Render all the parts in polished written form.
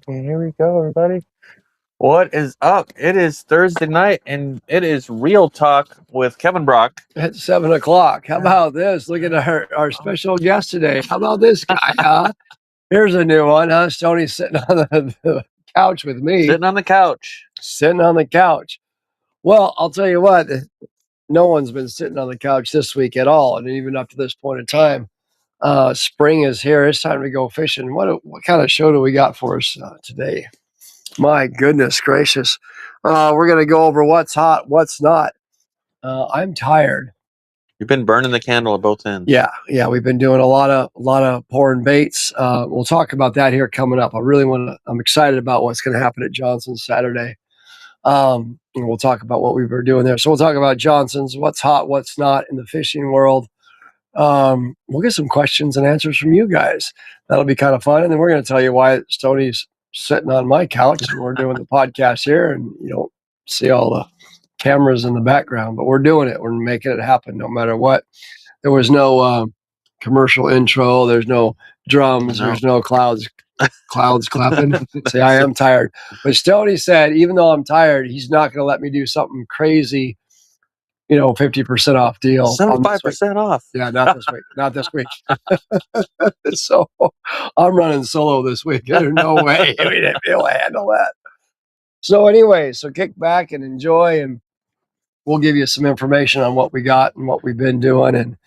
Okay, here we go, everybody. What is up? It is Thursday night, and it is Real Talk with Kevin Brock. At 7 o'clock. How about this? Look at our special guest today. How about this guy, huh? Here's a new one, huh? Tony's sitting on the couch with me. Sitting on the couch. Sitting on the couch. Well, I'll tell you what, no one's been sitting on the couch this week at all. And even up to this point in time, spring is here. It's time to go fishing. What kind of show do we got for us today? My goodness gracious. We're going to go over what's hot, what's not. I'm tired. You've been burning the candle at both ends. Yeah, we've been doing a lot of pouring baits. We'll talk about that here coming up. I'm excited about what's going to happen at Johnson's Saturday. And we'll talk about what we were doing there. So we'll talk about Johnson's, what's hot, what's not in the fishing world. We'll get some questions and answers from you guys. That'll be kind of fun. And then we're going to tell you why Stoney's sitting on my couch and we're doing the podcast here, and you don't see all the cameras in the background, but we're doing it. We're making it happen no matter what. There was no commercial intro. There's no drums. No. There's no clouds clapping. Say, I am tired. But Stoney said, even though I'm tired, he's not going to let me do something crazy, 50% off deal. 75% off. Yeah, not this week. Not this week. So I'm running solo this week. There's no way we didn't be able to handle that. So anyway, kick back and enjoy, and we'll give you some information on what we got and what we've been doing,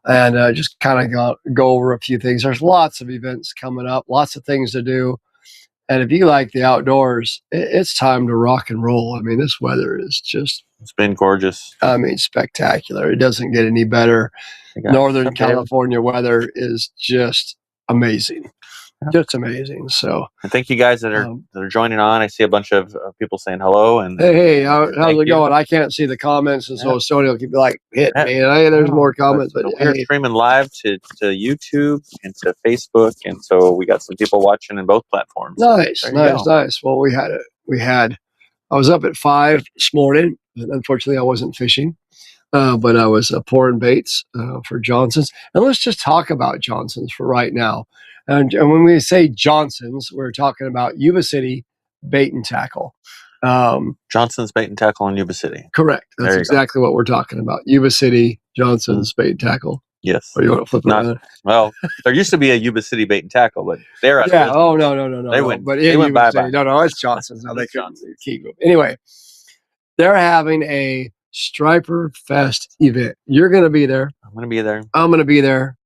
and just kind of go over a few things. There's lots of events coming up, lots of things to do. And if you like the outdoors, it's time to rock and roll. I mean, this weather is it's been gorgeous. I mean, spectacular. It doesn't get any better. Northern California weather is just amazing. Just amazing. So, and thank you guys that are joining on. I see a bunch of people saying hello. And hey, how's it going? I can't see the comments, and so Sony will keep like hit me. And there's more comments, but we're streaming live to YouTube and to Facebook, and so we got some people watching in both platforms. Nice. Well, I was up at 5 this morning, and unfortunately, I wasn't fishing. But I was pouring baits for Johnson's. And let's just talk about Johnson's for right now. And when we say Johnson's, we're talking about Yuba City Bait and Tackle. Johnson's Bait and Tackle in Yuba City. Correct. That's exactly what we're talking about. Yuba City, Johnson's Bait and Tackle. Yes. Or you want to flip it around? Well, there used to be a Yuba City Bait and Tackle, but they're out. Yeah. Oh, no. They went. But they went bye. No, it's Johnson's. Now they can keep moving. Anyway, they're having a Striper Fest event. You're going to be there. I'm going to be there. I'm going to be there.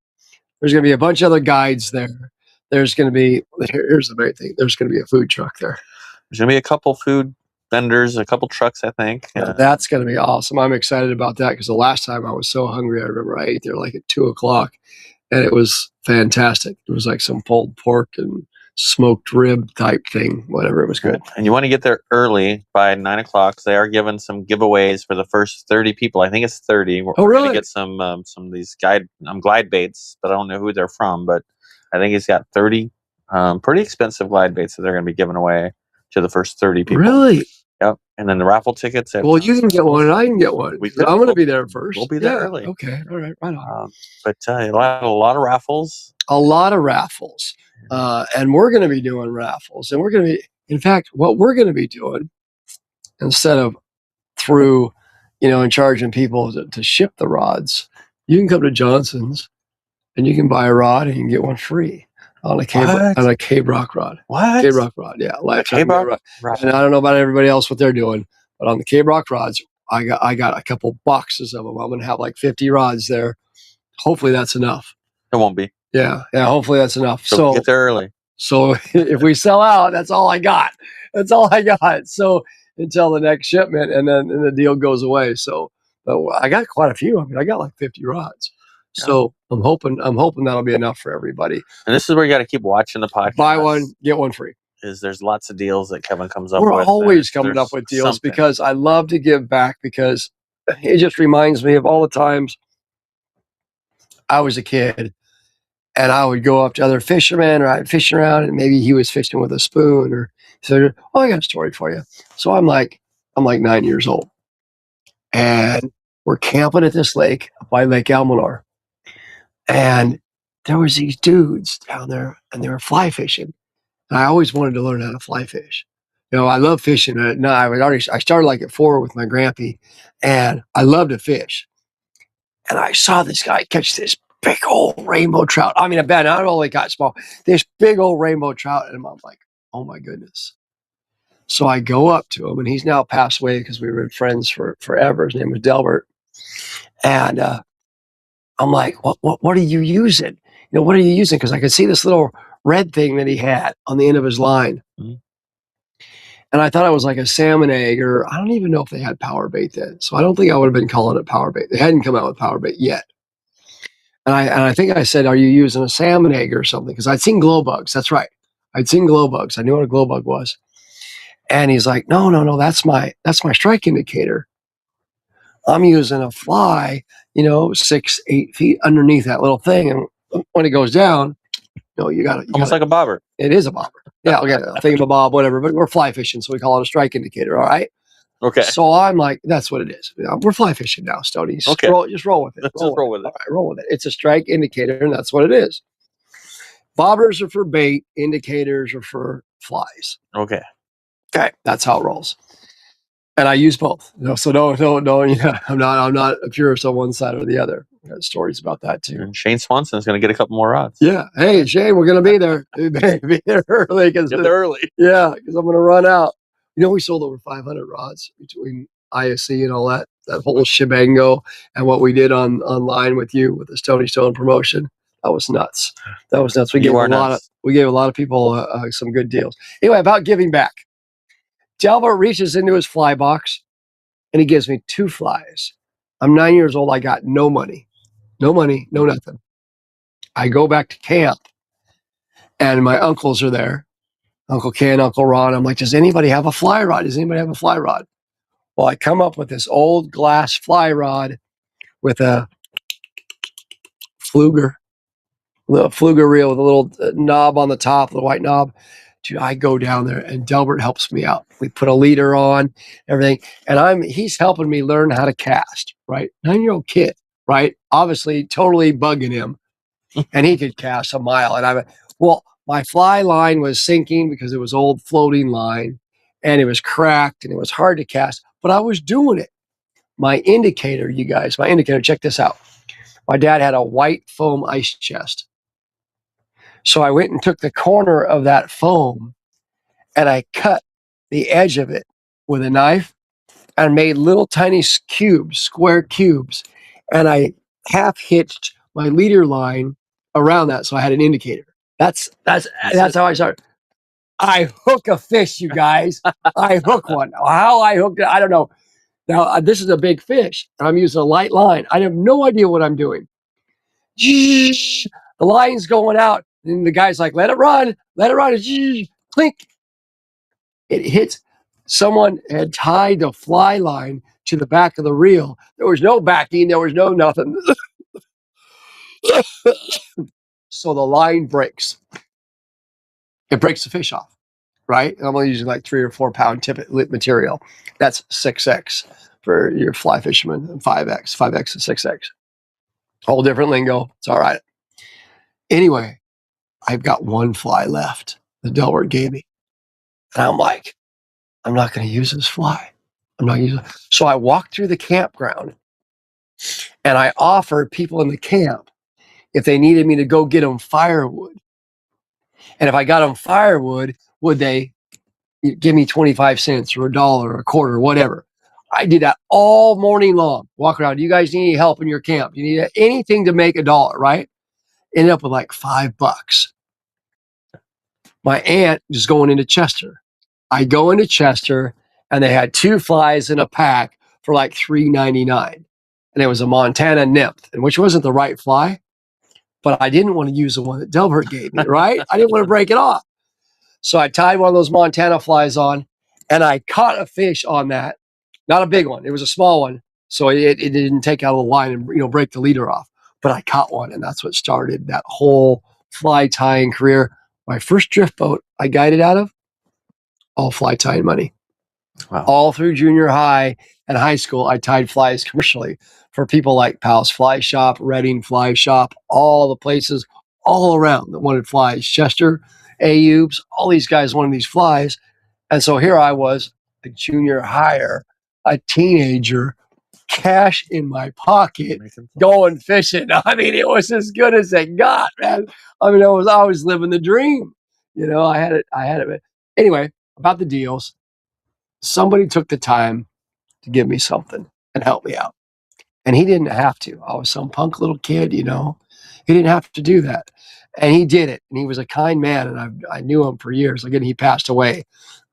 There's going to be a bunch of other guides there. There's going to be, here's the main thing. There's going to be a food truck there. There's going to be a couple food vendors, a couple trucks, I think. That's going to be awesome. I'm excited about that because the last time I was so hungry, I remember I ate there like at 2 o'clock and it was fantastic. It was like some pulled pork and smoked rib type thing, whatever. It was good. And you want to get there early by 9 o'clock. They are giving some giveaways for the first 30 people. I think it's 30. We're really? Going to get some of these glide baits, but I don't know who they're from. But I think he's got 30 pretty expensive glide baits that they're going to be giving away to the first 30 people. Really? Yep. And then the raffle tickets. Well, you can get one and I can get one. I'm going to be there first. We'll be there early. Okay. All right. Right on. But a lot of raffles. A lot of raffles. And we're going to be doing raffles. And we're going to be, in fact, what we're going to be doing, instead of through, and charging people to ship the rods, you can come to Johnson's and you can buy a rod and you can get one free on a K-Brock rod. What? K-Brock rod, yeah. K-Brock rod. And I don't know about everybody else what they're doing, but on the K-Brock rods, I got a couple boxes of them. I'm going to have like 50 rods there. Hopefully that's enough. It won't be. Yeah. Hopefully that's enough. So get there early. So if we sell out, that's all I got. That's all I got. So until the next shipment, and then the deal goes away. So I got quite a few. I mean, I got like 50 rods. Yeah. So I'm hoping that'll be enough for everybody. And this is where you got to keep watching the podcast. Buy one, get one free. There's lots of deals that Kevin comes up with. We're always coming up with deals because I love to give back, because it just reminds me of all the times I was a kid and I would go up to other fishermen, or I'd fish around and maybe he was fishing with a spoon, or said, I got a story for you. So I'm like 9 years old and we're camping at this lake by Lake Almanor. And there was these dudes down there and they were fly fishing. And I always wanted to learn how to fly fish. I love fishing. No, I started like at 4 with my grampy, and I love to fish. And I saw this guy catch this big old rainbow trout. I mean, Ben, I only got small. This big old rainbow trout, and I'm like, oh my goodness. So I go up to him, and he's now passed away because we were friends for forever. His name was Delbert, and I'm like, what are you using? What are you using? Because I could see this little red thing that he had on the end of his line. Mhm. And I thought it was like a salmon egg, or I don't even know if they had power bait then. So I don't think I would have been calling it power bait. They hadn't come out with power bait yet. And I think I said, are you using a salmon egg or something? Because I'd seen glow bugs. That's right. I'd seen glow bugs. I knew what a glow bug was. And he's like, no, that's my strike indicator. I'm using a fly, 6, 8 feet underneath that little thing. And when it goes down, you got almost like a bobber. It is a bobber. Yeah, okay, think of a bob, whatever. But we're fly fishing, so we call it a strike indicator. All right. Okay. So I'm like, that's what it is. We're fly fishing now, Stoney. Okay. Just roll with it. Let's just roll with it. All right, roll with it. It's a strike indicator, and that's what it is. Bobbers are for bait. Indicators are for flies. Okay. Okay, that's how it rolls. And I use both. So no. I'm not a purist on one side or the other. I got stories about that too. And Shane Swanson's going to get a couple more rods. Yeah. Hey, Shane, we're going to be there. Be there early. Get there early. Yeah, because I'm going to run out. We sold over 500 rods between ISC and all that whole shebango, and what we did online with you with the Stoney Stone promotion. That was nuts. We gave a lot of people some good deals. Anyway, about giving back. Delbert reaches into his fly box, and he gives me 2 flies. I'm 9 years old. I got no money, no nothing. I go back to camp, and my uncles are there. Uncle Ken, Uncle Ron. I'm like, does anybody have a fly rod? Well, I come up with this old glass fly rod with a Pfluger reel with a little knob on the top, the white knob. Dude, I go down there, and Delbert helps me out. We put a leader on, everything, and he's helping me learn how to cast. Right, 9-year-old kid. Right, obviously, totally bugging him, and he could cast a mile. And my fly line was sinking because it was old floating line, and it was cracked, and it was hard to cast. But I was doing it. My indicator, check this out. My dad had a white foam ice chest. So I went and took the corner of that foam, and I cut the edge of it with a knife and made little tiny square cubes. And I half hitched my leader line around that, so I had an indicator. That's how I started. I hook a fish, you guys. I hook one. How I hooked it, I don't know. Now, this is a big fish, and I'm using a light line. I have no idea what I'm doing. The line's going out, and the guy's like, let it run. Clink. It hits. Someone had tied the fly line to the back of the reel. There was no backing. There was no nothing. So the line breaks. It breaks the fish off, right? And I'm only using like 3 or 4 pound tippet material. That's 6X for your fly fishermen, and 5X. 5X is 6X. Whole different lingo. It's all right. Anyway, I've got 1 fly left that Delbert gave me. And I'm like, I'm not going to use this fly. I'm not using it. So I walked through the campground, and I offered people in the camp if they needed me to go get them firewood. And if I got them firewood, would they give me 25 cents or $1 or a quarter, whatever? I did that all morning long. Walk around. Do you guys need any help in your camp? You need anything to make $1, right? Ended up with like $5. My aunt was going into Chester. I go into Chester, and they had 2 flies in a pack for like $3.99. And it was a Montana nymph, and which wasn't the right fly, but I didn't want to use the one that Delbert gave me, right? I didn't want to break it off. So I tied one of those Montana flies on, and I caught a fish on that. Not a big one. It was a small one. So it didn't take out of the line and break the leader off. But I caught one, and that's what started that whole fly tying career. My first drift boat I guided out of, all fly tying money. Wow. All through junior high and high school, I tied flies commercially for people like Powell's Fly Shop, Redding Fly Shop, all the places all around that wanted flies. Chester Ayubs, all these guys wanted these flies. And so here I was, a junior hire, a teenager, cash in my pocket, going fishing. I mean, it was as good as it got, man. I mean, I was living the dream. I had it. Anyway, about the deals, somebody took the time to give me something and help me out. And he didn't have to. I was some punk little kid, He didn't have to do that. And he did it. And he was a kind man. And I knew him for years. Again, he passed away.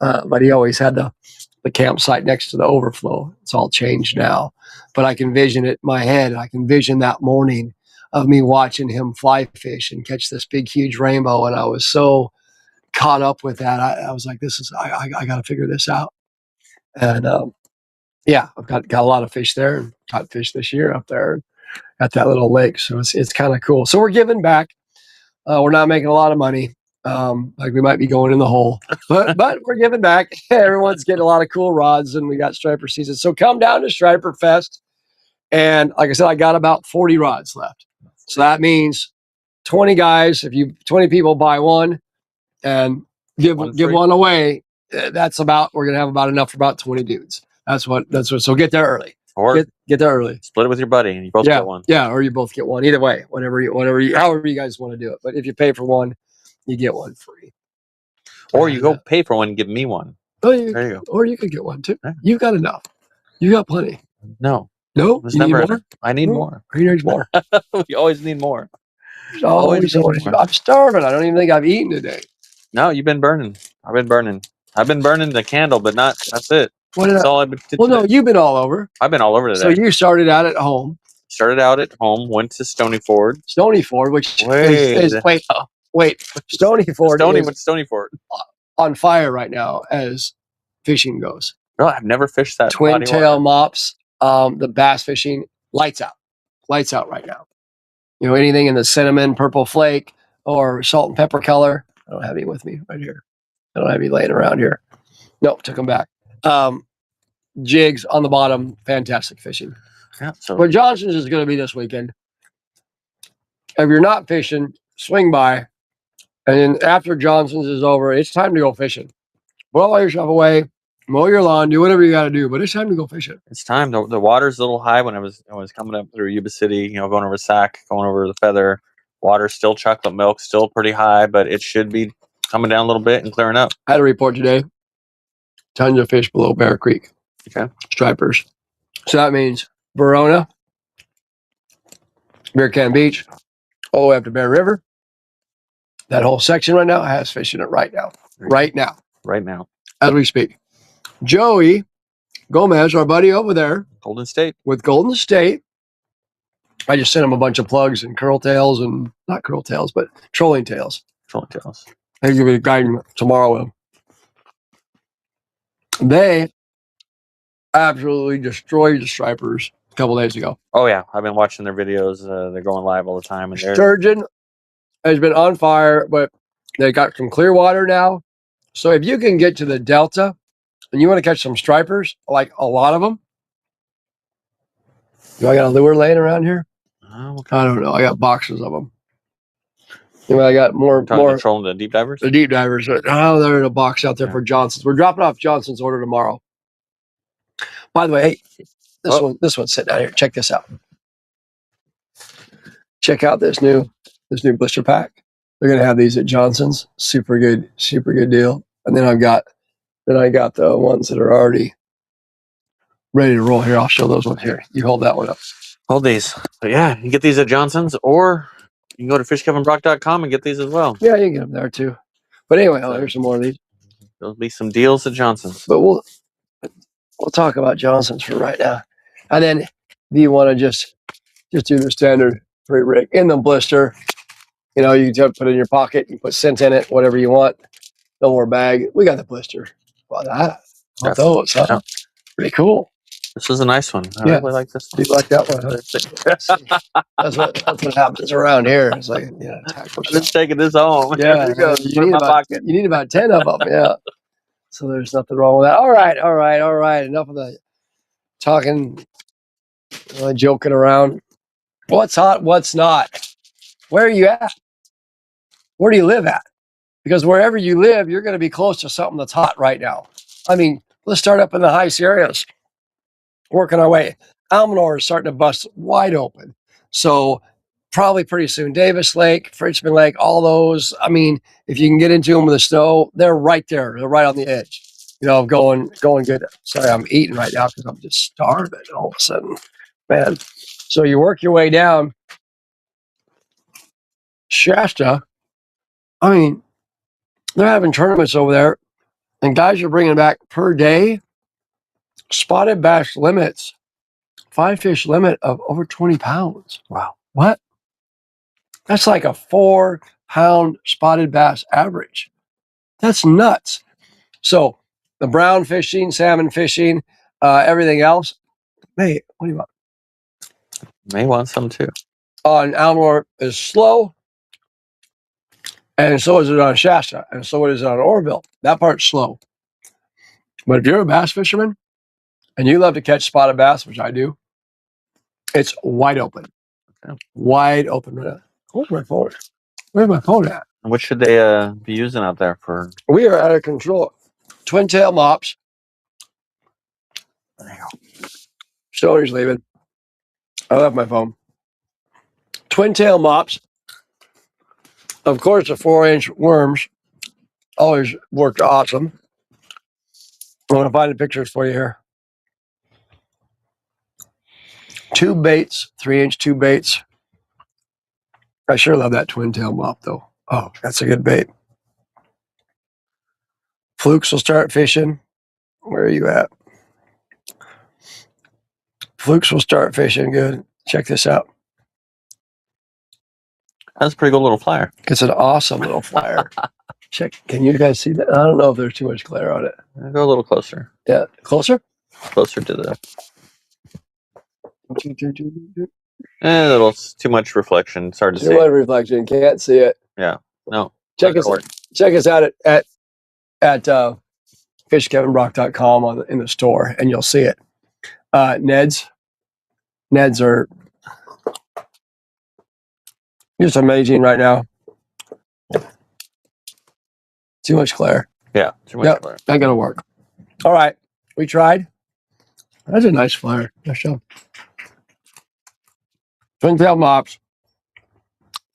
But he always had the campsite next to the overflow. It's all changed now. But I can vision it in my head. I can vision that morning of me watching him fly fish and catch this big, huge rainbow. And I was so caught up with that. I was like, I got to figure this out. And yeah, I've got a lot of fish there and caught fish this year up there at that little lake. So it's kind of cool. So we're giving back. We're not making a lot of money. Like we might be going in the hole, but we're giving back. Everyone's getting a lot of cool rods, and we got striper season. So come down to Striper Fest, and like I said, I got about 40 rods left. So that means 20 guys. If 20 people buy one, and give one away, we're gonna have about enough for about 20 dudes. That's what. So get there early. Or get there early. Split it with your buddy, and you both get one. Yeah, or you both get one. Either way, however you guys want to do it. But if you pay for one, you get one free. Or you go pay for one and give me one. Oh, there you go. Or you could get one too. Yeah. You've got enough. You got plenty. No. You need more? I need more. He needs more. We always need more. Always. I'm starving. I don't even think I've eaten today. No, you've been burning. I've been burning the candle, but that's it. That's all I've been doing. Well, no, you've been all over. I've been all over today. So you started out at home. Went to Stony Ford. Which is wait. Stony Ford. Stony Ford. On fire right now as fishing goes. No, I've never fished that. Twin tail mops, the bass fishing, lights out right now. Anything in the cinnamon, purple flake, or salt and pepper color. I don't have any with me right here. I don't have any laying around here. Nope, took them back. Jigs on the bottom, fantastic fishing. Yeah. But Johnson's is going to be this weekend. If you're not fishing, swing by. And then after Johnson's is over, it's time to go fishing. Put all your stuff away, mow your lawn, do whatever you got to do. But it's time to go fishing. It's time. The water's a little high when I was coming up through Yuba City. Going over Sac, going over the Feather. Water's still chocolate milk, still pretty high, but it should be coming down a little bit and clearing up. I had a report today. Tons of fish below Bear Creek. Okay. Stripers. So that means Verona, Bear Can Beach, all the way up to Bear River. That whole section right now has fish in it right now. Right now. As we speak. Joey Gomez, our buddy over there. Golden State. With Golden State. I just sent him a bunch of plugs and curl tails and not curl tails, but trolling tails. Trolling tails. I'll give you a guide tomorrow. They absolutely destroyed the stripers a couple days ago. Oh yeah, I've been watching their videos. They're going live all the time. And Sturgeon has been on fire, but they got some clear water now. So if you can get to the Delta and you want to catch some stripers, like a lot of them, do I got a lure laying around here? I don't know. I got boxes of them. I got more trolling the deep divers. The deep divers. They're in a box out there for Johnson's. We're dropping off Johnson's order tomorrow. By the way, hey, this one's sitting out here. Check this out. Check out this new blister pack. They're gonna have these at Johnson's. Super good deal. And then I got the ones that are already ready to roll. Here, I'll show those ones here. You hold that one up. Hold these. But yeah, you can get these at Johnson's, or you can go to fishkevinbrock.com and get these as well. Yeah, you can get them there too. But anyway, here's some more of these. There'll be some deals at Johnson's. But we'll talk about Johnson's for right now. And then if you want to just do the standard free rig in the blister, you can just put it in your pocket, you put scent in it, whatever you want. No more bag. We got the blister. Well, those, huh? Yeah. Pretty cool. This is a nice one. I really like this one. You like that one? That's what happens around here. It's like, I'm just taking this home. Yeah, you need about 10 of them. Yeah. So there's nothing wrong with that. All right. Enough of the talking, joking around. What's hot? What's not? Where are you at? Where do you live at? because wherever you live, you're going to be close to something that's hot right now. I mean, let's start up in the high Sierras, working our way. Almanor is starting to bust wide open. So probably pretty soon, Davis Lake, Frenchman Lake, all those. I mean, if you can get into them with the snow, they're right there. They're right on the edge, of going good. Sorry, I'm eating right now because I'm just starving all of a sudden, man. So you work your way down Shasta. I mean, they're having tournaments over there, and guys are bringing back per day spotted bass limits, 5 fish limit of over 20 pounds. Wow. What? That's like a 4-pound spotted bass average. That's nuts. So the brown fishing, salmon fishing, everything else. Hey, what do you want? May want some too. On Almanor is slow, and so is it on Shasta, and so is it on Oroville. That part's slow. But if you're a bass fisherman and you love to catch spotted bass, which I do, it's wide open. Okay. Wide open. Where's my phone? Where's my phone at? What should they be using out there for? We are out of control. Twin tail mops. There you go. Stoner's leaving. I left my phone. Twin tail mops. Of course, the 4-inch worms always worked awesome. I'm going to find the pictures for you here. Tube baits, 3-inch tube baits. I sure love that twin tail mop, though. Oh, that's a good bait. Flukes will start fishing. Where are you at? Flukes will start fishing. Good. Check this out. That's a pretty good little flyer. It's an awesome little flyer. Check. Can you guys see that? I don't know if there's too much glare on it. Go a little closer. Yeah. Closer? Closer to the. A little too much reflection. It's hard to see. Too much reflection. Can't see it. Yeah. No. Check us out at fishkevinbrock.com in the store, and you'll see it. Neds are just amazing right now. Too much glare. Yeah. Too much glare. Not gonna work. All right. We tried. That's a nice flyer. Nice job. Twin tail mops,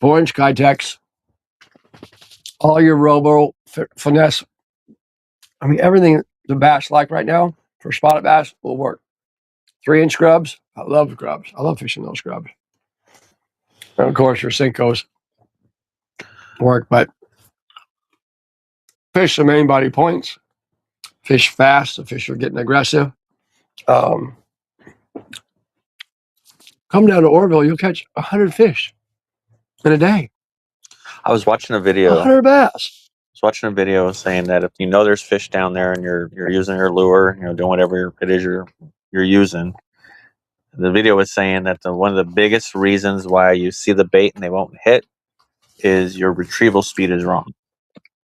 4-inch Kytex, all your Robo finesse. I mean, everything the bass like right now for spotted bass will work. 3-inch grubs. I love grubs. I love fishing those grubs. And of course, your Senkos work, but fish the main body points. Fish fast. The fish are getting aggressive. Come down to Oroville, you'll catch 100 fish in a day. I was watching a video. 100 bass. I was watching a video saying that if you know there's fish down there and you're using your lure, doing whatever it is you're using. The video was saying that one of the biggest reasons why you see the bait and they won't hit is your retrieval speed is wrong.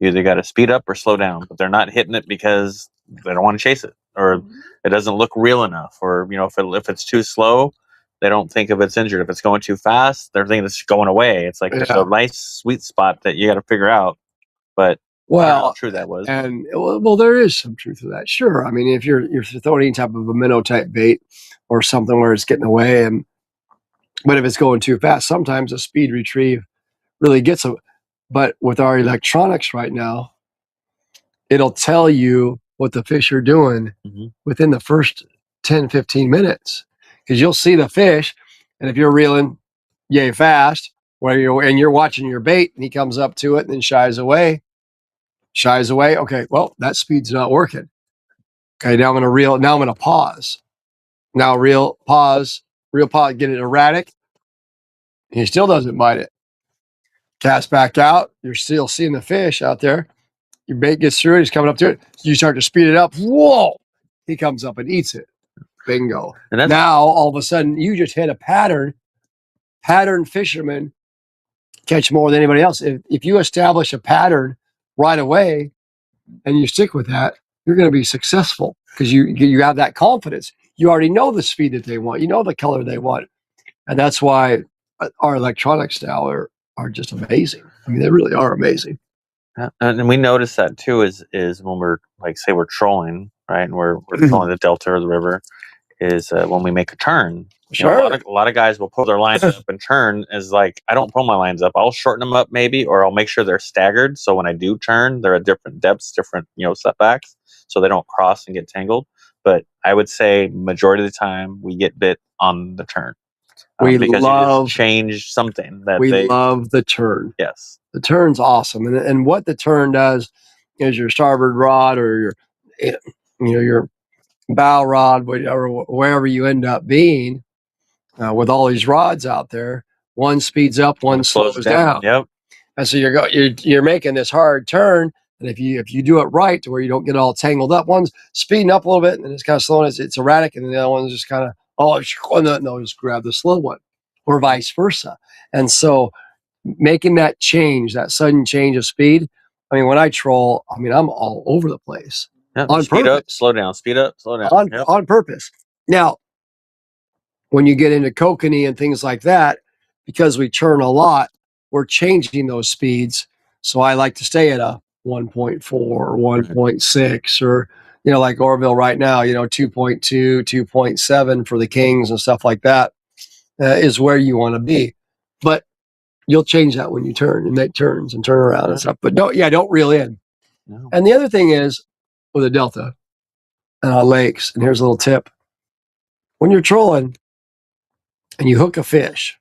You either got to speed up or slow down, but they're not hitting it because they don't want to chase it, or it doesn't look real enough, or if it's too slow, they don't think if it's injured. If it's going too fast, they're thinking it's going away. It's like there's a nice sweet spot that you got to figure out. But I don't know how true that was. And well, there is some truth to that. Sure. I mean, if you're throwing any type of a minnow type bait or something where it's getting away, but if it's going too fast, sometimes a speed retrieve really gets them. But with our electronics right now, it'll tell you what the fish are doing within the first 10, 15 minutes. Because you'll see the fish, and if you're reeling yay fast, you're watching your bait, and he comes up to it and then shies away. Okay, well, that speed's not working. Okay, now I'm going to reel. Now I'm going to pause. Now reel, pause, get it erratic. He still doesn't bite it. Cast back out. You're still seeing the fish out there. Your bait gets through it. He's coming up to it. You start to speed it up. Whoa! He comes up and eats it. Bingo. And now, all of a sudden, you just hit a pattern. Pattern fishermen catch more than anybody else. If you establish a pattern right away and you stick with that, you're going to be successful because you have that confidence. You already know the speed that they want. You know the color they want. And that's why our electronics now are just amazing. I mean, they really are amazing. And we notice that too is when we're like, say we're trolling, right, and we're trolling the delta or the river, is when we make a turn. You know, Sure. a lot of guys will pull their lines up and turn. Is like, I don't pull my lines up. I'll shorten them up maybe, or I'll make sure they're staggered. So when I do turn, they're at different depths, different setbacks, so they don't cross and get tangled. But I would say majority of the time we get bit on the turn because you just change something that we love the turn. Yes, the turn's awesome, and what the turn does is your starboard rod or your bow rod, wherever you end up being. With all these rods out there, one speeds up, one slows down. Yep. And so you're making this hard turn, and if you do it right to where you don't get all tangled up, one's speeding up a little bit, and then it's kind of slowing. It's erratic, and then the other one's just kind of no, just grab the slow one, or vice versa. And so making that change, that sudden change of speed. I mean, when I troll, I mean, I'm all over the place. Yep. On speed purpose. up, slow down, speed up, slow down. On purpose. Now, when you get into kokanee and things like that, because we churn a lot, we're changing those speeds. So I like to stay at a 1.4 or 1.6 or, like Orville right now, 2.2, 2.7 for the Kings and stuff like that is where you want to be. But you'll change that when you turn and make turns and turn around and stuff. But don't reel in. No. And the other thing is with a delta and lakes, and here's a little tip. When you're trolling, and you hook a fish,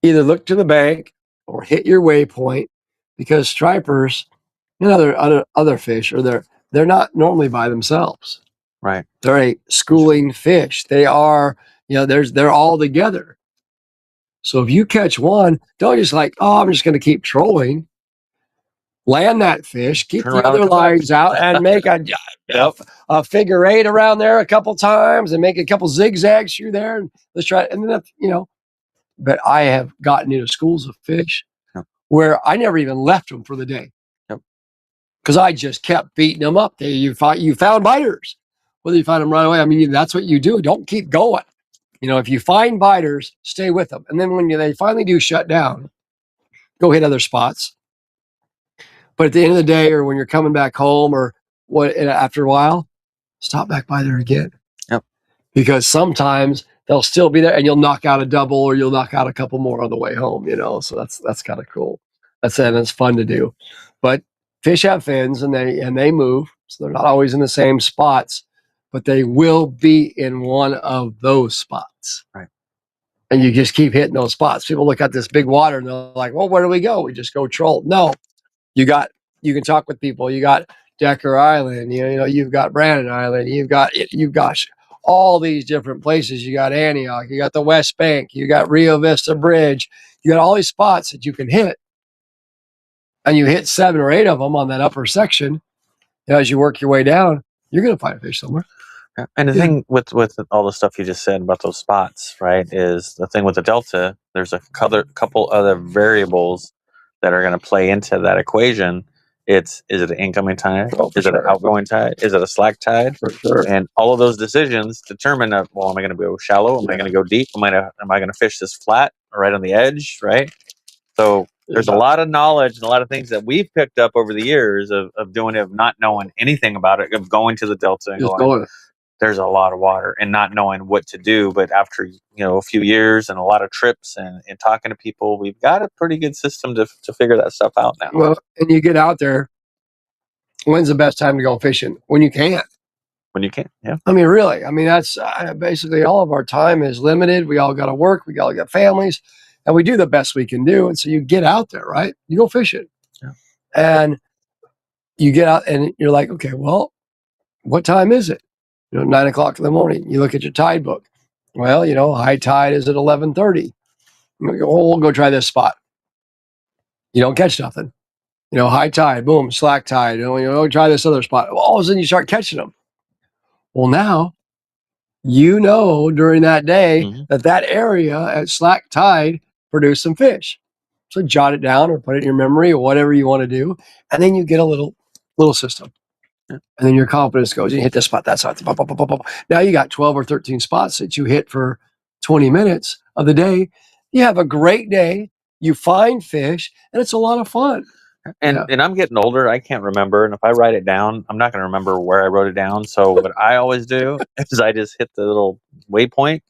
either look to the bank or hit your waypoint, because stripers and other fish they're not normally by themselves. Right. They're a schooling fish. They are, they're all together. So if you catch one, don't just I'm just going to keep trolling. Land that fish, keep the other lines out, and make a figure eight around there a couple times, and make a couple zigzags through there, and let's try. And then but I have gotten into schools of fish where I never even left them for the day, because I just kept beating them up. You found biters, whether you find them right away. I mean, that's what you do. Don't keep going. If you find biters, stay with them, and then when they finally do shut down, go hit other spots. But at the end of the day, or when you're coming back home, or after a while, stop back by there again. Yep. Because sometimes they'll still be there, and you'll knock out a double, or you'll knock out a couple more on the way home. So that's kind of cool. It's fun to do. But fish have fins, and they move, so they're not always in the same spots, but they will be in one of those spots. Right. And you just keep hitting those spots. People look at this big water and they're like, "Well, where do we go? We just go troll." No. You can talk with people. You got Decker Island, you've got Brandon Island, you've got all these different places. You got Antioch, you got the West Bank, you got Rio Vista Bridge, you got all these spots that you can hit. And you hit 7 or 8 of them on that upper section. As you work your way down, you're going to find a fish somewhere. And the thing with all the stuff you just said about those spots, right, is the thing with the delta, there's a couple other variables that are going to play into that equation. Is it an incoming tide? Is it an outgoing tide? Is it a slack tide? For sure. And all of those decisions determine am I going to go shallow? Am I going to go deep? Am I going to fish this flat or right on the edge? Right. So there's a lot of knowledge and a lot of things that we've picked up over the years of not knowing anything about it, of going to the delta and going, there's a lot of water, and not knowing what to do. But after a few years and a lot of trips and talking to people, we've got a pretty good system to figure that stuff out now. Well, and you get out there. When's the best time to go fishing? When you can. When you can, yeah. I mean, really. I mean, that's basically all of our time is limited. We all got to work. We all got families, and we do the best we can do. And so you get out there, right? You go fishing, and you get out, and you're like, okay, well, what time is it? 9 o'clock in the morning. You look at your tide book. Well, high tide is at 11:30. We'll go try this spot. You don't catch nothing. High tide, boom, slack tide. Try this other spot. Well, all of a sudden you start catching them. Well, now, during that day that area at slack tide produced some fish. So jot it down or put it in your memory or whatever you want to do. And then you get a little system. And then your confidence goes, you hit this spot, that spot. Now you got 12 or 13 spots that you hit for 20 minutes of the day. You have a great day. You find fish, and it's a lot of fun. And I'm getting older. I can't remember. And if I write it down, I'm not going to remember where I wrote it down. So what I always do is I just hit the little waypoint.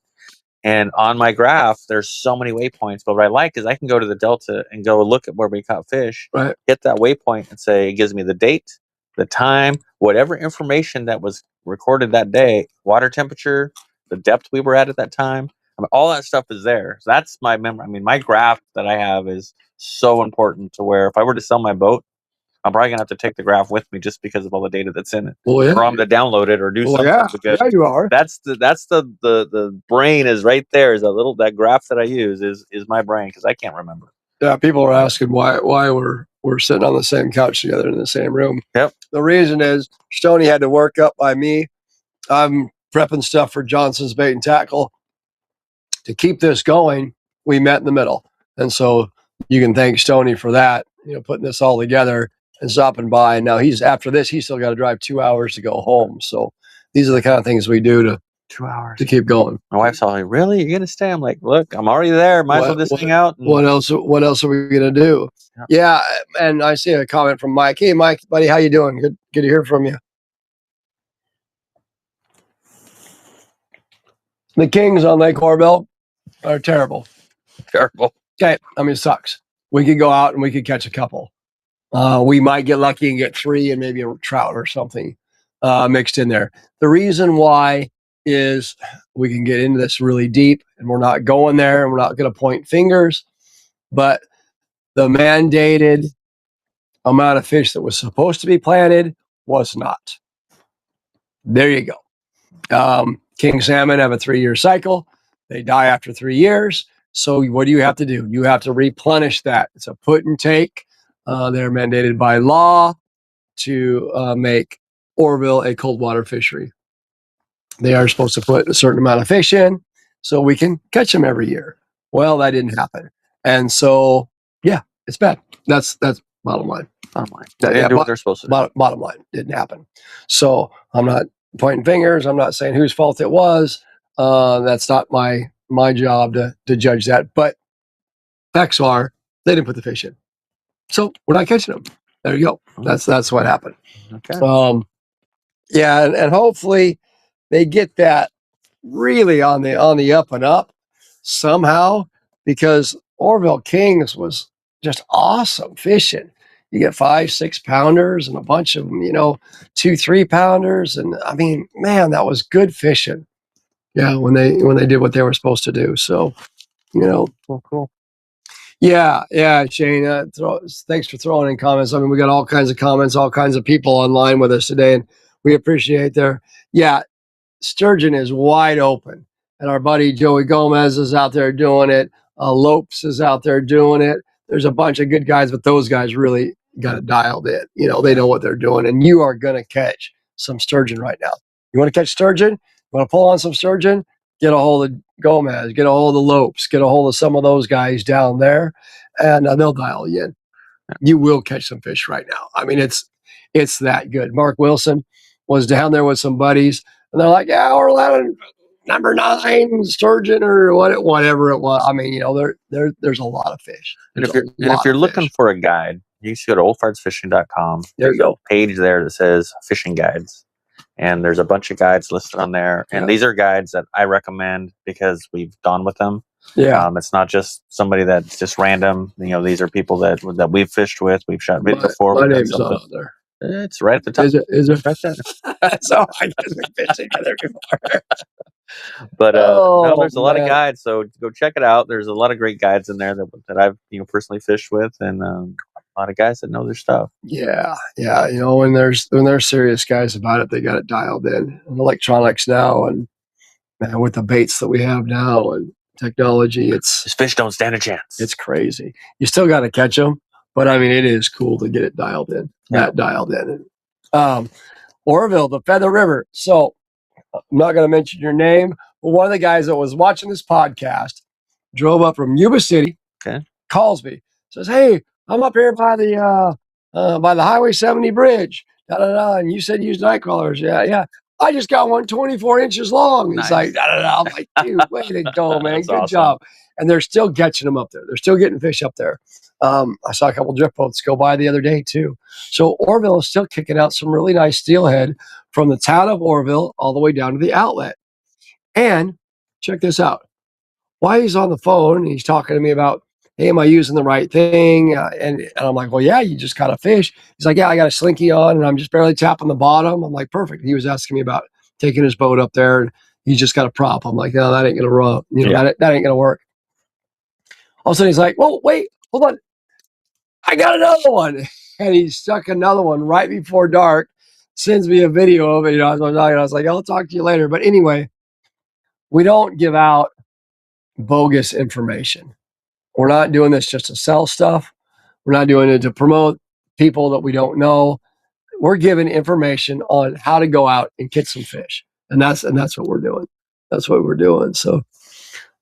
And on my graph, there's so many waypoints. But what I like is I can go to the Delta and go look at where we caught fish, Right. hit that waypoint and say, it gives me the date, the time, whatever information that was recorded that day, water temperature, the depth we were at that time. I mean, all that stuff is there. So that's my memory. I mean, my graph that I have is so important to where if I were to sell my boat, I'm probably gonna have to take the graph with me just because of all the data that's in it. Well, yeah. Or I'm gonna download it or do something because you are. that's the brain is right there. Is that graph that I use is my brain because I can't remember. Yeah, people are asking why we're sitting on the same couch together in the same room. Yep. The reason is Stoney had to work up by me. I'm prepping stuff for Johnson's Bait and Tackle. To keep this going, we met in the middle. And so you can thank Stoney for that, putting this all together and stopping by. And now after this, he's still got to drive 2 hours to go home. So these are the kind of things we do to 2 hours to keep going. My wife's all like, "Really? You're gonna stay?" I'm like, "Look, I'm already there. Might as well just hang out." What else are we gonna do? Yeah, and I see a comment from Mike. Hey, Mike, buddy, how you doing? Good to hear from you. The Kings on Lake Oroville are terrible. Terrible. Okay, I mean, it sucks. We could go out and we could catch a couple. We might get lucky and get 3 and maybe a trout or something mixed in there. The reason why is we can get into this really deep and we're not going there and we're not going to point fingers, but the mandated amount of fish that was supposed to be planted was not. There you go. King salmon have a 3-year cycle. They die after 3 years. So what do you have to do? You have to replenish that. It's a put and take. They're mandated by law to make Oroville a cold water fishery. They are supposed to put a certain amount of fish in so we can catch them every year. Well, that didn't happen. And so, yeah, it's bad. That's bottom line. Bottom line. They didn't do what they're supposed to do. Bottom line, didn't happen. So I'm not pointing fingers. I'm not saying whose fault it was. That's not my job to judge that. But facts are they didn't put the fish in. So we're not catching them. There you go. That's what happened. Okay. Yeah, and hopefully they get that really on the up and up somehow, because Oroville Kings was just awesome fishing. You get 5-6 pounders and a bunch of them, 2-3 pounders, and I mean, man, that was good fishing. Yeah, when they did what they were supposed to do. So, Cool. Yeah, Shane. Thanks for throwing in comments. I mean, we got all kinds of comments, all kinds of people online with us today, and we appreciate their. Yeah, sturgeon is wide open, and our buddy Joey Gomez is out there doing it. Lopes is out there doing it. There's a bunch of good guys, but those guys really got it dialed in. They know what they're doing, and you are going to catch some sturgeon right now. You want to catch sturgeon? You want to pull on some sturgeon? Get a hold of Gomez, get a hold of Lopes, get a hold of some of those guys down there, and they'll dial you in. You will catch some fish right now. I mean, it's that good. Mark Wilson was down there with some buddies, and they're like, "Yeah, we're landing number 9 sturgeon or whatever it was." I mean, there's a lot of fish. And if you're looking for a guide, you can go to oldfartsfishing.com. There you go. Page there that says fishing guides. And there's a bunch of guides listed on there. And these are guides that I recommend because we've gone with them. Yeah. It's not just somebody that's just random. These are people that we've fished with. We've shot video before. My name's not on there. It's right at the top. Is it? Right there. So I guess we fished together before. But there's a lot of guides. So go check it out. There's a lot of great guides in there that I've personally fished with, and a lot of guys that know their stuff. Yeah. When there's serious guys about it, they got it dialed in. And electronics now, and with the baits that we have now and technology, These fish don't stand a chance. It's crazy. You still got to catch them, but I mean, it is cool to get it dialed in. Oroville, the Feather River. So I'm not going to mention your name, but one of the guys that was watching this podcast drove up from Yuba City. Okay. Calls me, says, "Hey, I'm up here by the Highway 70 bridge. And you said you use night crawlers." Yeah. I just got one 24 inches long. He's Nice. like, da, da, da. I'm like, dude, way to go, man. That's Good awesome. job. And they're still catching them up there. They're still getting fish up there. I saw a couple drift boats go by the other day too. So Orville is still kicking out some really nice steelhead from the town of Orville all the way down to the outlet. And check this out. While he's on the phone, he's talking to me about, hey, am I using the right thing? And I'm like, well, yeah, you just caught a fish. He's like, yeah, I got a slinky on and I'm just barely tapping the bottom. I'm like, perfect. He was asking me about taking his boat up there and he's just got a prop. I'm like, no, that ain't going to run. Yeah. That ain't going to work. All of a sudden he's like, well, wait, hold on. I got another one. And he stuck another one right before dark, sends me a video of it. I was like, I'll talk to you later. But anyway, we don't give out bogus information. We're not doing this just to sell stuff. We're not doing it to promote people that we don't know. We're giving information on how to go out and catch some fish. And that's what we're doing. That's what we're doing. So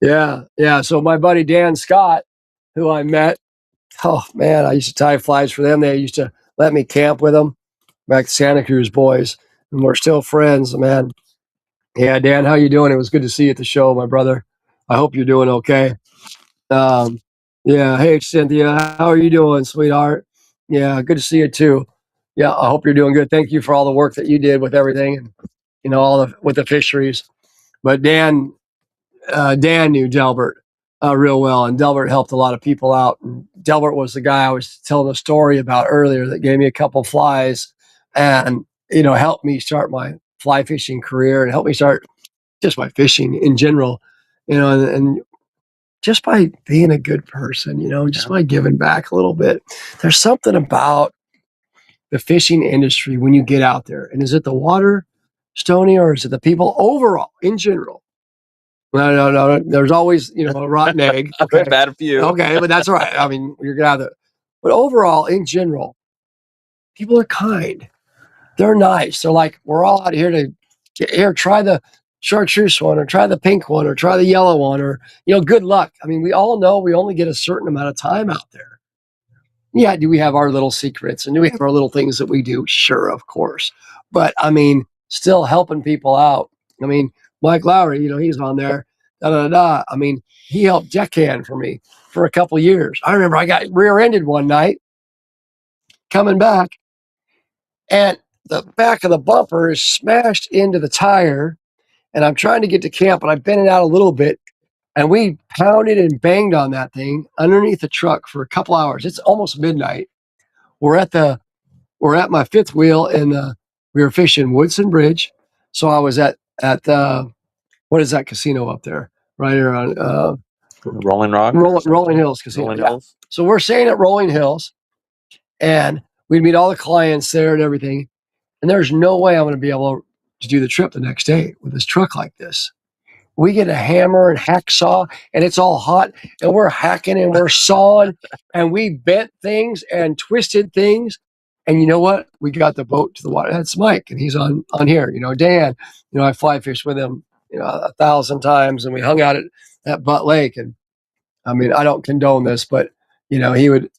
yeah. So my buddy Dan Scott, who I met, oh man, I used to tie flies for them. They used to let me camp with them back to Santa Cruz boys. And we're still friends, man. Yeah, Dan, how you doing? It was good to see you at the show, my brother. I hope you're doing okay. Yeah. Hey, Cynthia, how are you doing, sweetheart? Yeah, good to see you too. Yeah, I hope you're doing good. Thank you for all the work that you did with everything and all with the fisheries. But Dan knew Delbert real well, and Delbert helped a lot of people out. And Delbert was the guy I was telling a story about earlier that gave me a couple flies, and helped me start my fly fishing career and helped me start just my fishing in general. And just by being a good person, just by giving back a little bit. There's something about the fishing industry when you get out there. And is it the water, Stony, or is it the people overall in general? No. There's always, a rotten egg. Okay. I've had a few. Okay, but that's all right. I mean, you're gonna have to. But overall, in general, people are kind. They're nice. They're like, we're all out here to try the chartreuse one or try the pink one or try the yellow one or, good luck. I mean, we all know we only get a certain amount of time out there. Yeah, do we have our little secrets and do we have our little things that we do? Sure, of course. But I mean, still helping people out. I mean, Mike Lowry, he's on there. I mean, he helped deckhand for me for a couple years. I remember I got rear-ended one night coming back and the back of the bumper is smashed into the tire, and I'm trying to get to camp, and I bent it out a little bit, and we pounded and banged on that thing underneath the truck for a couple hours. It's almost midnight. We're at my fifth wheel, and we were fishing Woodson Bridge. So I was at what is that casino up there? Right here on Rolling Rock? Rolling Hills Casino. Rolling Yeah. Hills? So we're staying at Rolling Hills, and we'd meet all the clients there and everything. And there's no way I'm going to be able to do the trip the next day with this truck like this. We get a hammer and hacksaw, and it's all hot, and we're hacking and we're sawing, and we bent things and twisted things. And you know what? We got the boat to the water. That's Mike, and he's on here. Dan, I fly fished with him, 1,000 times, and we hung out at Butt Lake. And I mean, I don't condone this, but he would,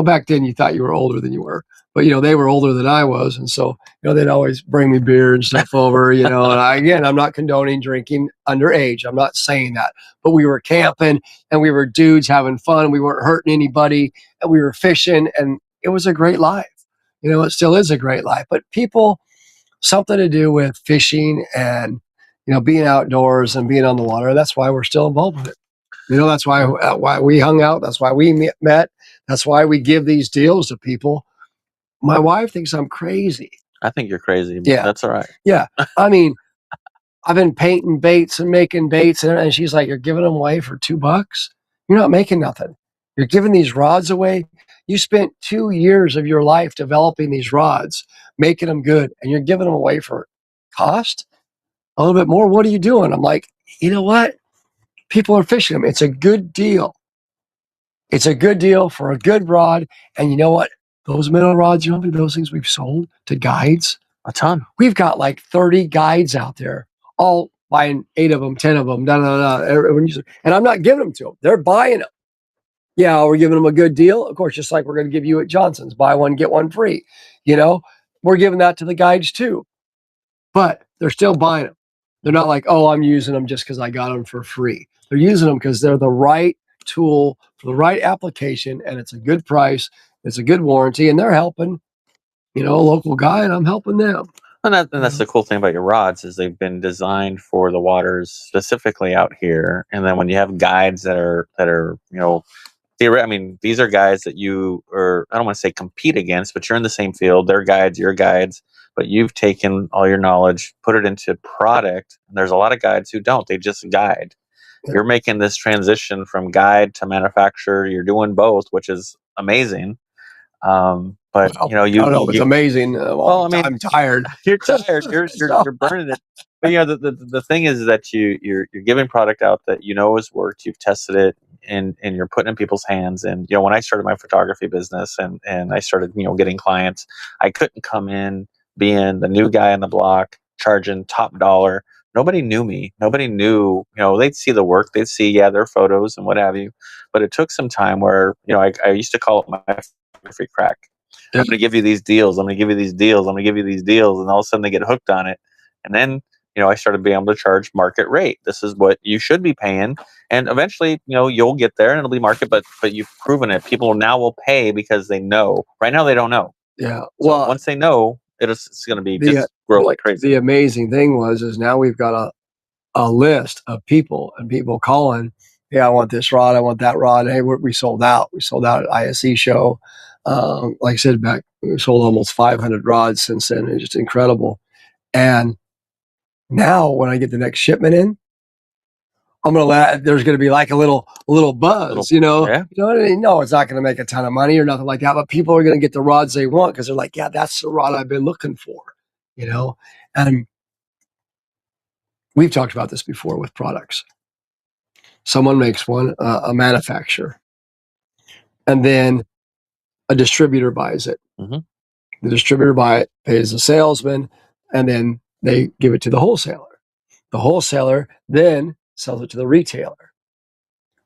back then you thought you were older than you were, but they were older than I was, and so they'd always bring me beer and stuff over, and I'm not condoning drinking underage. I'm not saying that, but we were camping and we were dudes having fun. We weren't hurting anybody, and we were fishing, and it was a great life. It still is a great life. But people, something to do with fishing and being outdoors and being on the water. That's why we're still involved with it. That's why we hung out. That's why we met. That's why we give these deals to people. My wife thinks I'm crazy. I think you're crazy. But Yeah. That's all right. Yeah. I mean, I've been painting baits and making baits, and she's like, you're giving them away for $2? You're not making nothing. You're giving these rods away. You spent 2 years of your life developing these rods, making them good, and you're giving them away for cost? A little bit more? What are you doing? I'm like, you know what? People are fishing them. It's a good deal. It's a good deal for a good rod. And you know what? Those mineral rods, how many of those things we've sold to guides? A ton. We've got like 30 guides out there, all buying 8 of them, 10 of them, and I'm not giving them to them. They're buying them. Yeah, we're giving them a good deal. Of course, just like we're going to give you at Johnson's, buy one, get one free. We're giving that to the guides too. But They're still buying them. They're not like, oh, I'm using them just because I got them for free. They're using them because they're the right tool for the right application, and it's a good price, it's a good warranty, and they're helping, a local guy, and I'm helping them. And that's the cool thing about your rods is they've been designed for the waters specifically out here. And then when you have guides that are I mean, these are guys that you are, I don't want to say compete against, but you're in the same field. They're guides, you're guides, but you've taken all your knowledge, put it into product. And there's a lot of guides who don't. They just guide. Yeah. You're making this transition from guide to manufacturer. You're doing both, which is amazing. But I don't know. It's amazing. Well, I mean, I'm tired. You're tired. You're burning it. But the thing is that you're giving product out that has worked. You've tested it, and you're putting it in people's hands. And when I started my photography business and I started getting clients, I couldn't come in being the new guy on the block charging top dollar. Nobody knew me. Nobody knew. They'd see the work. They'd see their photos and what have you. But it took some time where I used to call it my free crack. I'm going to give you these deals. I'm going to give you these deals. I'm going to give you these deals. And all of a sudden they get hooked on it. And then, I started being able to charge market rate. This is what you should be paying. And eventually, you'll get there and it'll be market, but you've proven it. People now will pay because they know. Right now they don't know. Yeah. So Well, once they know, it's going to be just grow like crazy. The amazing thing is now we've got a list of people and people calling, hey, I want this rod. I want that rod. Hey, we sold out. We sold out at ISE show. Like I said, we sold almost 500 rods since then. It's just incredible. And now when I get the next shipment in, there's going to be like a little buzz, Yeah. You know what I mean? No, it's not going to make a ton of money or nothing like that, but people are going to get the rods they want because they're like, yeah, that's the rod I've been looking for, And we've talked about this before with products. Someone makes one, a manufacturer, and then a distributor buys it. Mm-hmm. The distributor pays the salesman, and then they give it to the wholesaler. The wholesaler then sells it to the retailer.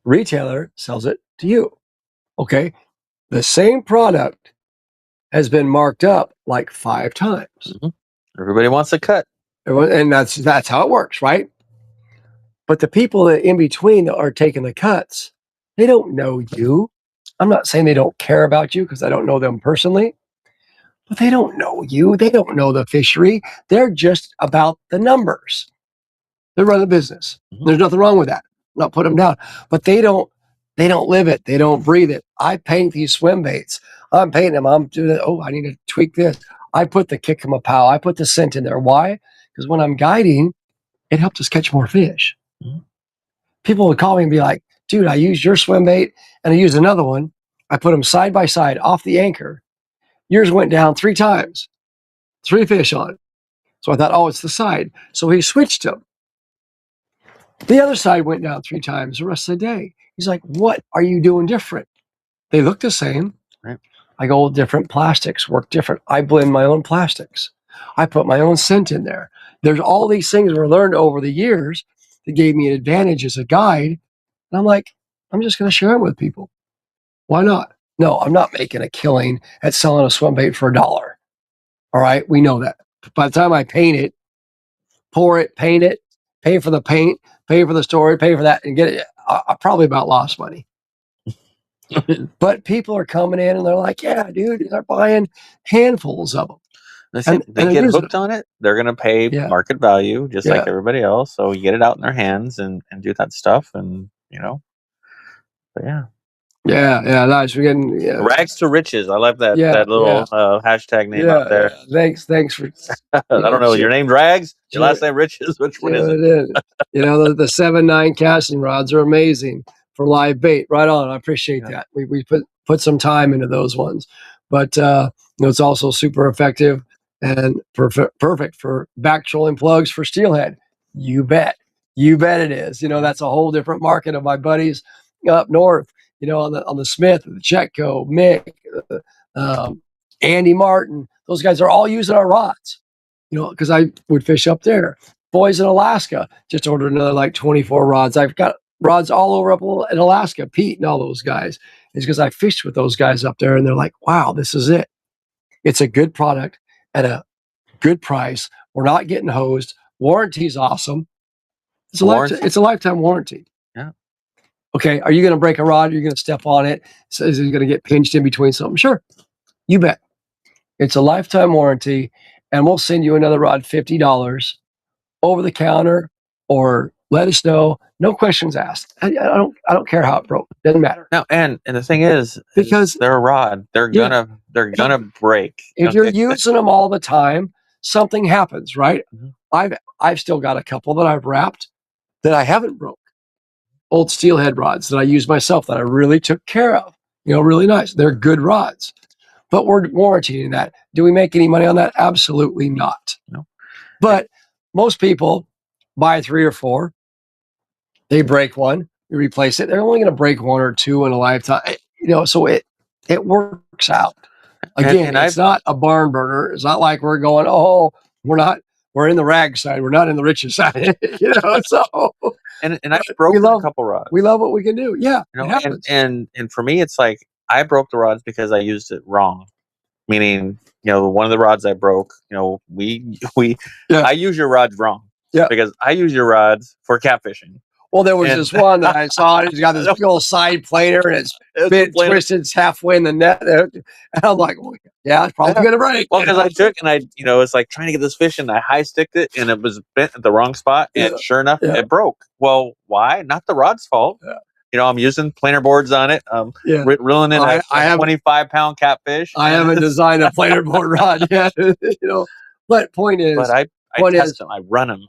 Retailer sells it to you. Okay. The same product has been marked up like 5 times. Mm-hmm. Everybody wants a cut. And that's how it works, right? But the people that in between that are taking the cuts, they don't know you. I'm not saying they don't care about you because I don't know them personally, but they don't know you. They don't know the fishery. They're just about the numbers. They run a business. Mm-hmm. There's nothing wrong with that. I'm not putting them down, but they don't live it. They don't breathe it. I paint these swim baits. I'm painting them. I'm doing it. Oh, I need to tweak this. I put the kick 'em a pow. I put the scent in there. Why? Because when I'm guiding, it helps us catch more fish. Mm-hmm. People would call me and be like, dude, I used your swim bait and I used another one. I put them side by side off the anchor. Yours went down 3 times, 3 fish on it. So I thought, oh, it's the side. So he switched them. The other side went down 3 times the rest of the day. He's like, what are you doing different? They look the same. Right. I go, different plastics work different. I blend my own plastics. I put my own scent in there. There's all these things we learned over the years that gave me an advantage as a guide. And I'm like, I'm just going to share it with people. Why not? No, I'm not making a killing at selling a swim bait for $1. All right, we know that. By the time I paint it, pour it, paint it, pay for the paint, pay for the storage, pay for that, and get it, I probably about lost money. But people are coming in and they're like, yeah, dude, they're buying handfuls of them. They get hooked on it. They're going to pay market value just like everybody else. So you get it out in their hands and do that stuff. And, but yeah. Yeah, nice. We're getting rags to riches. I love that little hashtag name out there. Thanks for. I don't know. Your name's Rags. Your last name Riches. Which one is it? The 7-9 casting rods are amazing for live bait. Right on. I appreciate that. We put some time into those ones, but it's also super effective and perfect for back trolling plugs for steelhead. You bet it is. That's a whole different market of my buddies up north. On the Smith, the Chetco, Mick, Andy Martin, those guys are all using our rods, because I would fish up there. Boys in Alaska just ordered another like 24 rods. I've got rods all over up in Alaska, Pete and all those guys. It's because I fished with those guys up there and they're like, wow, this is it. It's a good product at a good price We're not getting hosed. Warranty's awesome. It's a Warranty? lifetime. It's a lifetime warranty. Yeah. Okay. Are you going to break a rod? You're going to step on it. So is it going to get pinched in between something? Sure. You bet. It's a lifetime warranty, and we'll send you another rod, $50 over the counter, or let us know. No questions asked. I don't care how it broke. Doesn't matter. No, and the thing is Because they're a rod. They're Yeah. gonna break. if you're Okay? using them all the time, something happens, right? Mhm. I've still got a couple that I've wrapped that I haven't broke. Old steelhead rods that I use myself that I really took care of. Really nice. They're good rods. But we're warranting that. Do we make any money on that? Absolutely not. No. But most people buy 3 or 4. They break one, you replace it. They're only going to break 1 or 2 in a lifetime. So it works out. Again, and it's not a barn burner. It's not like we're going, oh, we're in the rag side. We're not in the riches side. So and I've broken a couple rods. we love what we can do. Yeah, it And happens. and for me, it's like I broke the rods because I used it wrong. Meaning, one of the rods I broke. We Yeah. I use your rods wrong. Yeah. Because I use your rods for catfishing. Well, there was And- this one that I saw. It's got this big old side planer, and it's bit twisted. It's halfway in the net. And I'm like, well, yeah, it's probably going to break. Well, because I took and it's like trying to get this fish, and I high sticked it, and it was bent at the wrong spot, and Yeah. sure enough, Yeah. it broke. Well, why? Not the rod's fault. Yeah. I'm using planer boards on it. Yeah. Reeling in I a haven't- 25-pound catfish. I haven't designed a planer board rod yet. But point is, But I point test is- them. I run them.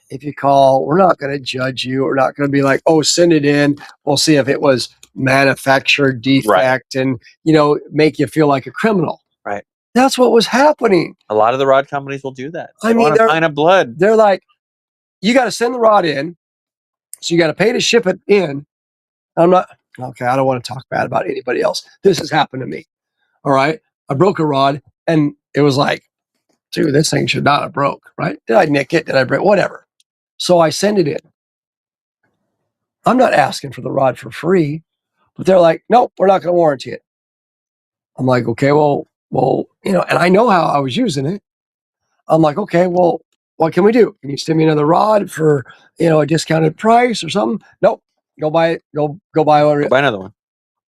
if you call, we're not going to judge you. We're not going to be like, oh, send it in. We'll see if it was manufactured defect and, make you feel like a criminal. Right. That's what was happening. A lot of the rod companies will do that. I They mean, want a they're- pint of blood. They're like, you got to send the rod in. So you got to pay to ship it in. I don't want to talk bad about anybody else. This has happened to me. All right. I broke a rod and it was like, dude, this thing should not have broke, right? Did I nick it? Did I break? Whatever. So I send it in. I'm not asking for the rod for free, but they're like, nope, we're not going to warranty it. I'm like, okay, well, and I know how I was using it. I'm like, okay, well, what can we do? Can you send me another rod for, a discounted price or something? Nope. Go buy it. Go buy one. Buy another one.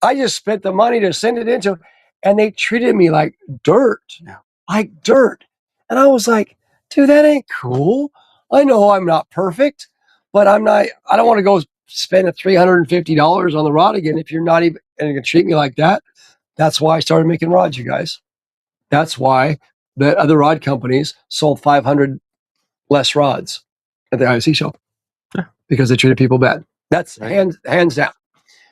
I just spent the money to send it into, and they treated me like dirt. Yeah. Like dirt. And I was like, dude, that ain't cool. I know I'm not perfect, but I don't want to go spend $350 on the rod again if you're not even going to treat me like that. That's why I started making rods, you guys. That's why the other rod companies sold 500 less rods at the ISC show. Yeah. Because they treated people bad. That's Right. hands down.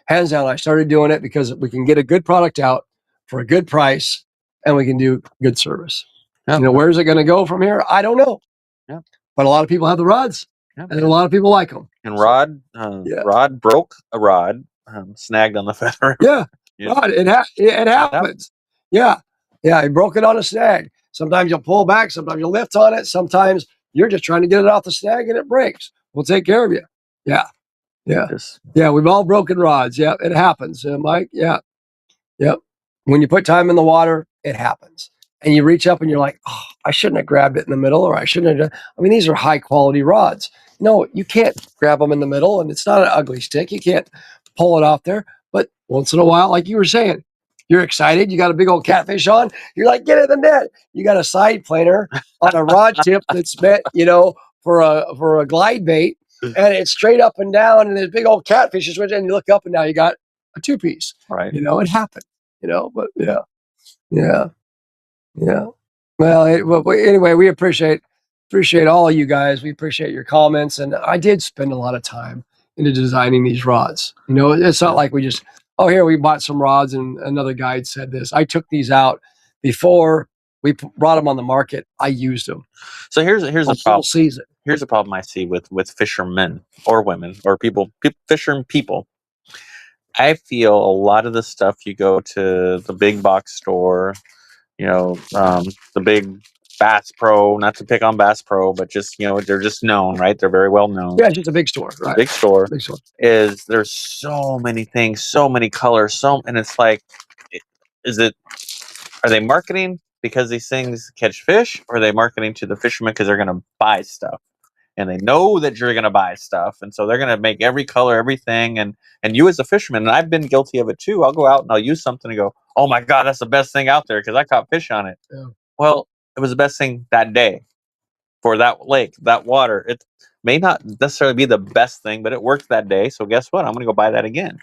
Hands down, I started doing it because we can get a good product out for a good price and we can do good service. Yeah. Where's it going to go from here? I don't know. Yeah. But a lot of people have the rods, Yeah. and a lot of people like them. And Rod broke a rod, snagged on the feather. Yeah, Yeah. Rod, it happens. Yeah, he broke it on a snag. Sometimes you'll pull back, sometimes you'll lift on it, sometimes you're just trying to get it off the snag and it breaks. We'll take care of you. Yeah. Just- Yeah, we've all broken rods. Yeah, it happens, Mike. Yeah. Yep. When you put time in the water, it happens. And you reach up and you're like, oh, I shouldn't have grabbed it in the middle, or I shouldn't have. These are high quality rods. No, you can't grab them in the middle, and it's not an ugly stick. You can't pull it off there. But once in a while, like you were saying, you're excited. You got a big old catfish on. You're like, get in the net. You got a side planer on a rod tip that's meant, for a glide bait, and it's straight up and down, and this big old catfish is, and you look up, and now you got a 2-piece. Right. It happened. But yeah. Well, anyway, we appreciate all of you guys. We appreciate your comments, and I did spend a lot of time into designing these rods. It's not like we just, here we bought some rods and another guide said this. I took these out before we brought them on the market. I used them. So here's a a whole problem. season. Here's a problem I see with fishermen or women or fishermen people. I feel a lot of the stuff you go to the big box store, the big Bass Pro, not to pick on Bass Pro, but just, they're just known, right? They're very well known. Yeah, it's just a big store, right? Big store Big store. is there's so many things, so many colors, and it's like, are they marketing because these things catch fish, or are they marketing to the fishermen because they're going to buy stuff? And they know that you're going to buy stuff, and so they're going to make every color, everything. And you as a fisherman, and I've been guilty of it too. I'll go out and I'll use something and go, "Oh my God, that's the best thing out there because I caught fish on it." Yeah. Well, it was the best thing that day for that lake, that water. It may not necessarily be the best thing, but it worked that day. So guess what? I'm going to go buy that again.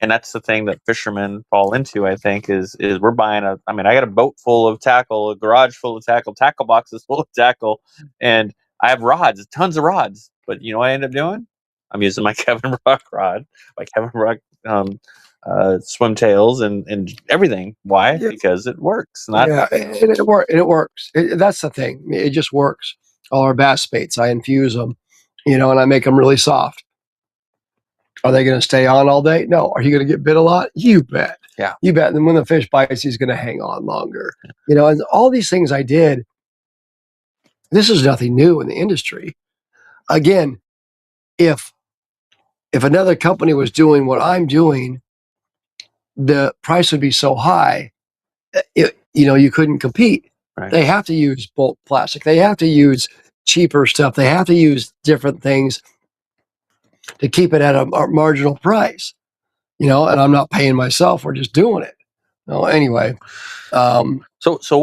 And that's the thing that fishermen fall into, I think, is we're buying I got a boat full of tackle, a garage full of tackle boxes full of tackle, and I have rods, tons of rods. But you know what I end up doing? I'm using my Kevin Rock rod, my Kevin Rock swim tails and everything. Why? Yeah. Because it works. Not Yeah, and it works. That's the thing. It just works. All our bass baits, I infuse them, and I make them really soft. Are they going to stay on all day? No. Are you going to get bit a lot? You bet. Yeah. You bet. And when the fish bites, he's going to hang on longer. And all these things I did, this is nothing new in the industry. Again, if another company was doing what I'm doing, the price would be so high, you couldn't compete. Right. They have to use bulk plastic. They have to use cheaper stuff. They have to use different things to keep it at a marginal price, and I'm not paying myself. We're just doing it. Anyway. So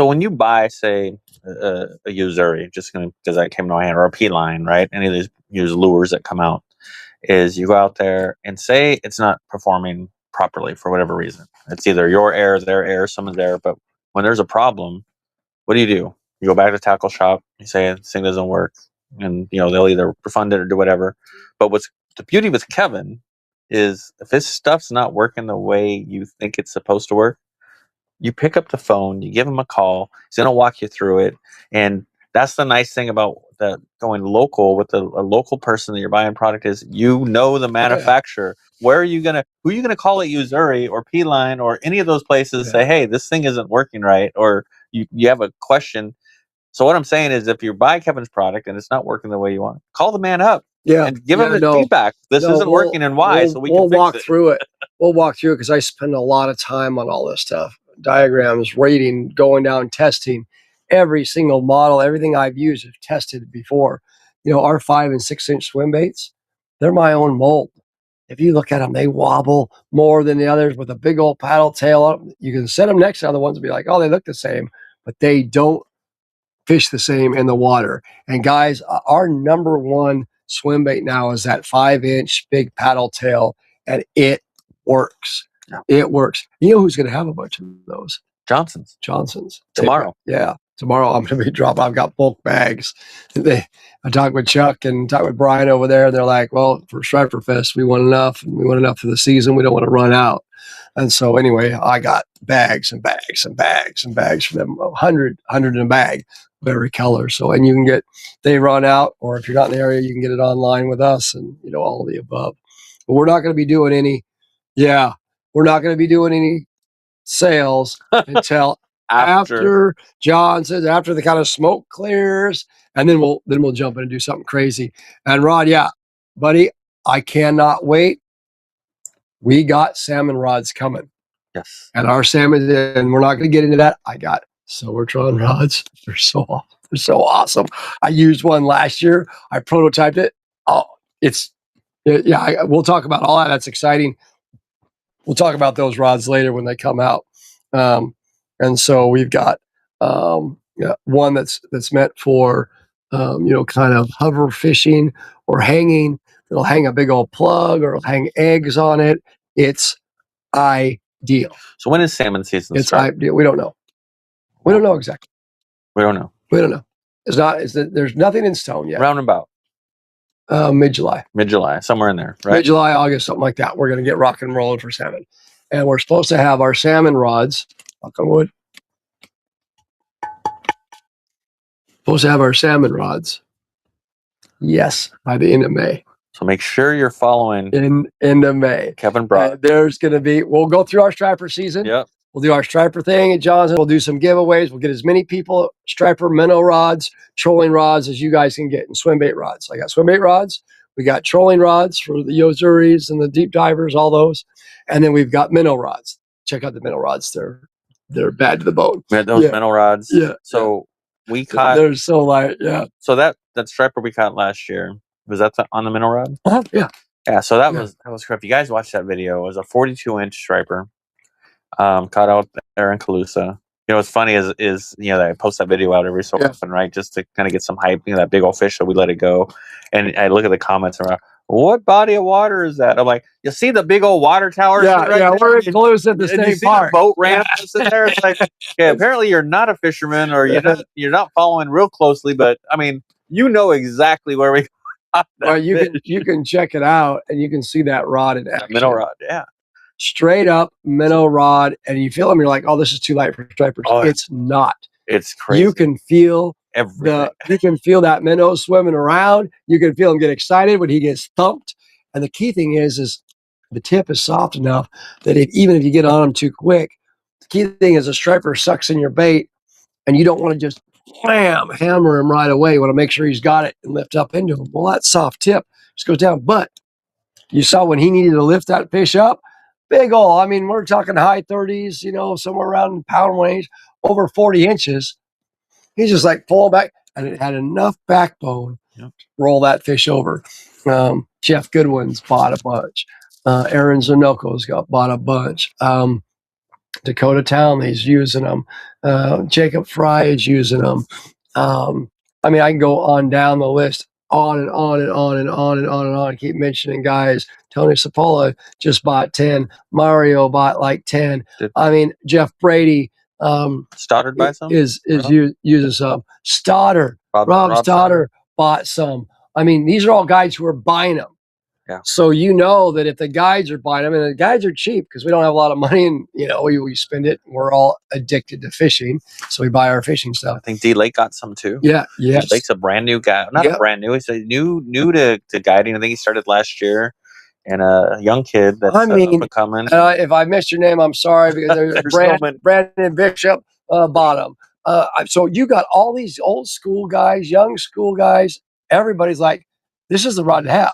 when you buy, say, a Yo-Zuri, just because that came to my hand, or a P-line, right? Any of these used lures that come out, is you go out there and say it's not performing properly for whatever reason. It's either your error, their error, someone's error. But when there's a problem, what do? You go back to the tackle shop, you say this thing doesn't work, and they'll either refund it or do whatever. But what's the beauty with Kevin is if his stuff's not working the way you think it's supposed to work, you pick up the phone, you give him a call, he's going to walk you through it. And that's the nice thing about going local with a local person that you're buying product is the manufacturer. Who are you going to call at Yo-Zuri or P-Line or any of those places say, hey, this thing isn't working right, or you have a question. So what I'm saying is if you buy Kevin's product and it's not working the way you want, call the man up and give him his feedback. This isn't working and why, so we can fix walk it. through it. We'll walk through it because I spend a lot of time on all this stuff. Diagrams, rating, going down, testing. Every single model, everything I've used, I've tested before. Our 5 and 6 inch swim baits, they're my own mold. If you look at them, they wobble more than the others with a big old paddle tail. You can set them next to other ones and be like, oh, they look the same, but they don't fish the same in the water. And guys, our number one swim bait now is that 5 inch big paddle tail, and it works. Yeah. It works. You know who's going to have a bunch of those? Johnson's tomorrow. Yeah, tomorrow I'm going to be dropping. I've got bulk bags. I talked with Chuck and talked with Brian over there, and they're like, "Well, for Striper Fest, we want enough, and we want enough for the season. We don't want to run out." And so anyway, I got bags and bags and bags and bags for them. 100 in a bag of every color. So, and you can get, they run out, or if you're not in the area, you can get it online with us, and all of the above. But we're not going to be doing any. Yeah, we're not going to be doing any sales until after Johnson's, after the kind of smoke clears, and then we'll jump in and do something crazy. And Rod, yeah, buddy, I cannot wait. We got salmon rods coming. Yes. And our salmon, and we're not going to get into that. I got Silvertron rods. They're so awesome. I used one last year. I prototyped it. Oh, we'll talk about all that. That's exciting. We'll talk about those rods later when they come out. And so we've got one that's meant for kind of hover fishing or hanging. It'll hang a big old plug or it'll hang eggs on it. It's ideal. So when is salmon season It's start? ideal. We don't know. We don't know exactly. We don't know. We don't know. There's nothing in stone yet. Round about. Mid-July. Mid-July, somewhere in there, right? Mid-July, August, something like that. We're going to get rock and rolling for salmon. And we're supposed to have our salmon rods, knock on wood. Supposed to have our salmon rods. Yes, by the end of May. So make sure you're following end of May. Kevin Brock. There's going to be, we'll go through our striper season. Yep. We'll do our striper thing at Johnson. We'll do some giveaways. We'll get as many people striper minnow rods, trolling rods as you guys can get, and swim bait rods. I got swim bait rods. We got trolling rods for the Yo-Zuris and the deep divers, all those. And then we've got minnow rods. Check out the minnow rods. They're they're bad to the bone. We had those Yeah. minnow rods. Yeah. So we caught. They're so light. Yeah. So that striper we caught last year, was that on the minnow rod? Yeah. Yeah. So that Yeah. was crap. You guys watched that video. It was a 42-inch striper, caught out there in Calusa. You know, what's funny is you know, that I post that video out every so often, right? Just to kind of get some hype, you know, that big old fish, so we let it go. And I look at the comments around, what body of water is that? I'm like, you see the big old water tower? Yeah, right yeah, there? we're in Calusa at the And you state see park. the boat ramp in there. It's like, okay, apparently you're not a fisherman, or you're not following real closely. But I mean, you know exactly where we. Well, you can check it out, and you can see that rod in action. Minnow rod, yeah. Straight up minnow rod, and you feel them. You're like, oh, this is too light for stripers. Oh, it's not. It's crazy. You can feel everything. You can feel that minnow swimming around. You can feel him get excited when he gets thumped. And the key thing is the tip is soft enough that even if you get on him too quick, the key thing is a striper sucks in your bait, and you don't want to just hammer him right away. You want to make sure he's got it and lift up into him. Well, that soft tip just goes down. But you saw when he needed to lift that fish up, big ol', I mean, we're talking high 30s, you know, somewhere around pound range, over 40 inches. He's just like pulling back, and it had enough backbone to roll that fish over. Jeff Goodwin's bought a bunch. Aaron Zanoko's bought a bunch. Dakota Townley's using them. Jacob Fry is using them. I mean, I can go on down the list, on and on and on and on and on and on. I keep mentioning guys. Tony Sapola just bought 10. Mario bought like 10. I mean, Jeff Brady Stoddard buy some? Is using some. Stoddard, Rob Stoddard bought some. I mean, these are all guides who are buying them. Yeah. So you know that if the guides are buying them, and the guides are cheap because we don't have a lot of money, and you know we spend it. We're all addicted to fishing, so we buy our fishing stuff. I think D Lake got some too. Yeah, yes. D Lake's a brand new guy, not a brand new. He's a new to guiding. I think he started last year, and a young kid that's up and coming. If I missed your name, I'm sorry, because there's Brandon Bishop bottom. So you got all these old school guys, young school guys. Everybody's like, this is the rod to have.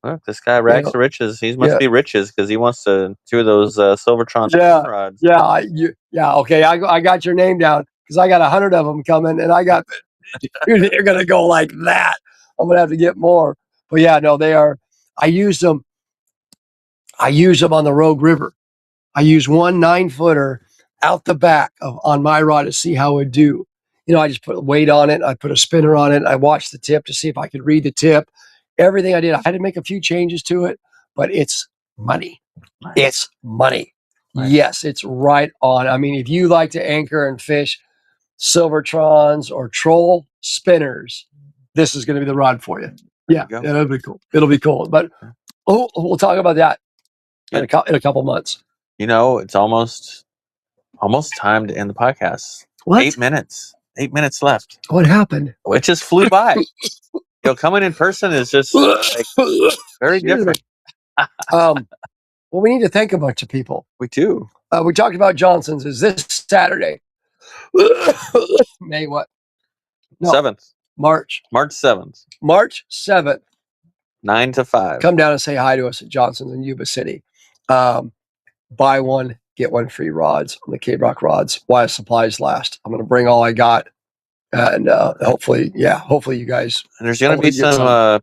Well, this guy Rags to Riches, he must be riches because he wants two of those Silvertron rods. Yeah. Okay, I got your name down because I got 100 of them coming, and I got they're gonna go like that. I'm gonna have to get more. But yeah, no, they are. I use them on the Rogue River. I use one 9-footer out the back on my rod to see how it would do. You know, I just put a weight on it. I put a spinner on it. I watched the tip to see if I could read the tip. Everything I did, I had to make a few changes to it, but it's money. Nice. It's money. Nice. Yes, it's right on. I mean, if you like to anchor and fish Silvertrons or troll spinners, this is going to be the rod for you. Yeah, it'll be cool. It'll be cool. But we'll talk about that in a couple months. You know, it's almost time to end the podcast. What? 8 minutes. 8 minutes left. What happened? It just flew by. You know, coming in person is just like very different. Well, we need to thank a bunch of people. We do. We talked about Johnson's. Is this Saturday? May what? No. 7th. March 7th. March 7th. 9 to 5. Come down and say hi to us at Johnson's in Yuba City. Buy one, get one free rods on the K-Rock rods while supplies last. I'm going to bring all I got. And hopefully you guys. And there's going to be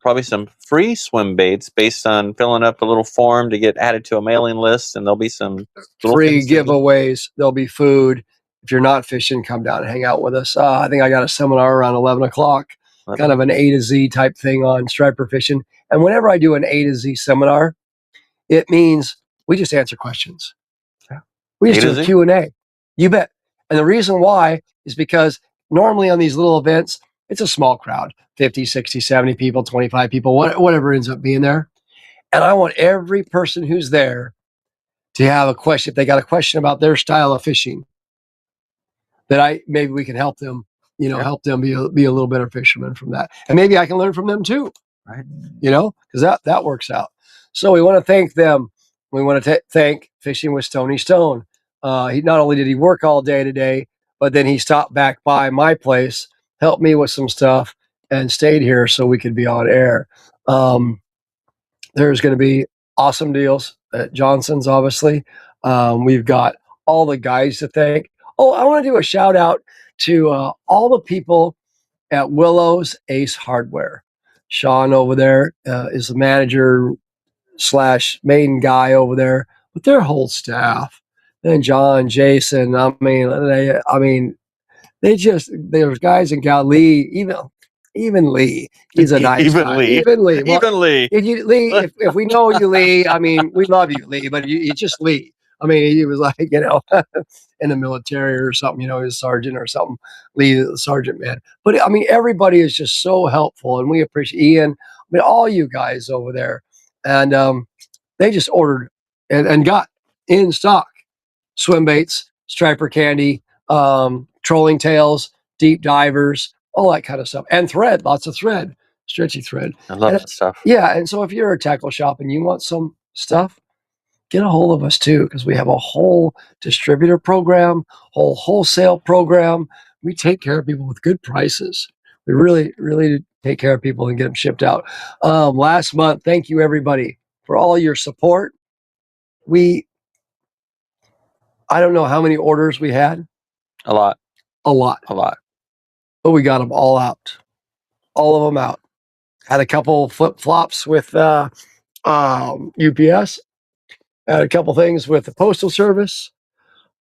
probably some free swim baits based on filling up a little form to get added to a mailing list, and there'll be some free giveaways. There'll be food. If you're not fishing, come down and hang out with us. I think I got a seminar around 11 o'clock, kind of an A to Z type thing on striper fishing. And whenever I do an A to Z seminar, it means we just answer questions. Yeah. We just do a Q&A. You bet. And the reason why is because normally on these little events, it's a small crowd, 50, 60, 70 people, 25 people, whatever ends up being there. And I want every person who's there to have a question. If they got a question about their style of fishing, that maybe we can help them, help them be a little better fisherman from that. And maybe I can learn from them too, right? Because that works out. So we want to thank them. We want to thank Fishing with Stony Stone. He not only did he work all day today, but then he stopped back by my place, helped me with some stuff, and stayed here so we could be on air. There's going to be awesome deals at Johnson's, obviously. We've got all the guys to thank. Oh, I want to do a shout out to all the people at Willow's Ace Hardware. Sean over there is the manager slash main guy over there, but their whole staff. And John, Jason, they just there's guys in Gal Lee, even Lee. He's a nice Even guy. Lee. Even Lee. Well, Even Lee. if we know you, Lee, I mean, we love you, Lee, but you just Lee. I mean, he was like, in the military or something, he was a sergeant or something, Lee, the sergeant man. But I mean, everybody is just so helpful, and we appreciate Ian. I mean, all you guys over there, and they just ordered and got in stock swim baits, striper candy, trolling tails, deep divers, all that kind of stuff, and thread, lots of thread, stretchy thread. I love And that stuff. yeah, and so if you're a tackle shop and you want some stuff, get a hold of us too, because we have a whole distributor program, whole wholesale program. We take care of people with good prices. We really, really take care of people and get them shipped out. Last month, thank you everybody for all your support. I don't know how many orders we had, A lot. a lot, A lot. but we got them all out, all of them out. Had a couple flip flops with UPS, had a couple things with the Postal Service,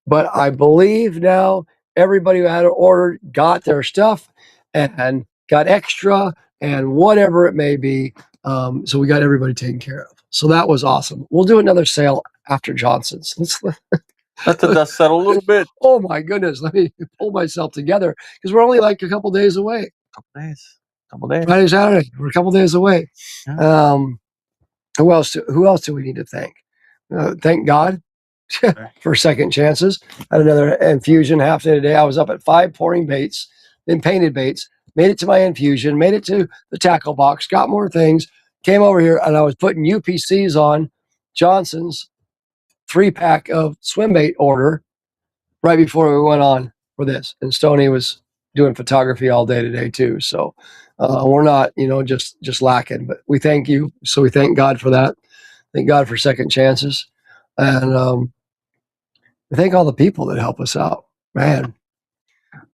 but I believe now everybody who had an order got their stuff and got extra and whatever it may be. So we got everybody taken care of. So that was awesome. We'll do another sale after Johnson's. Let the dust settle a little bit. Oh my goodness, let me pull myself together because we're only like a couple days away. Couple days. Friday, Saturday, we're a couple days away. Yeah. Who else do we need to thank? Thank God for second chances. Had another infusion half day today. I was up at 5 pouring baits, then painted baits, made it to my infusion, made it to the tackle box, got more things, came over here, and I was putting UPCs on Johnson's 3-pack of swim bait order right before we went on for this. And Stoney was doing photography all day today too. So we're not, just lacking, but we thank you. So we thank God for that. Thank God for second chances. And we thank all the people that help us out, man.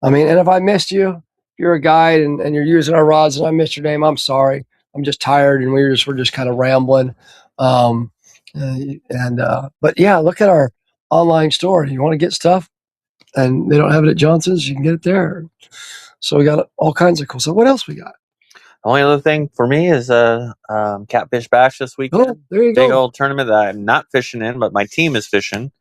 I mean, and if I missed you, if you're a guide and you're using our rods and I missed your name, I'm sorry. I'm just tired and we're just kind of rambling. But yeah, look at our online store. You want to get stuff and they don't have it at Johnson's, you can get it there. So we got all kinds of cool stuff. What else we got? The only other thing for me is Catfish Bash this weekend. Oh, there you Big go. old tournament that I'm not fishing in, but my team is fishing.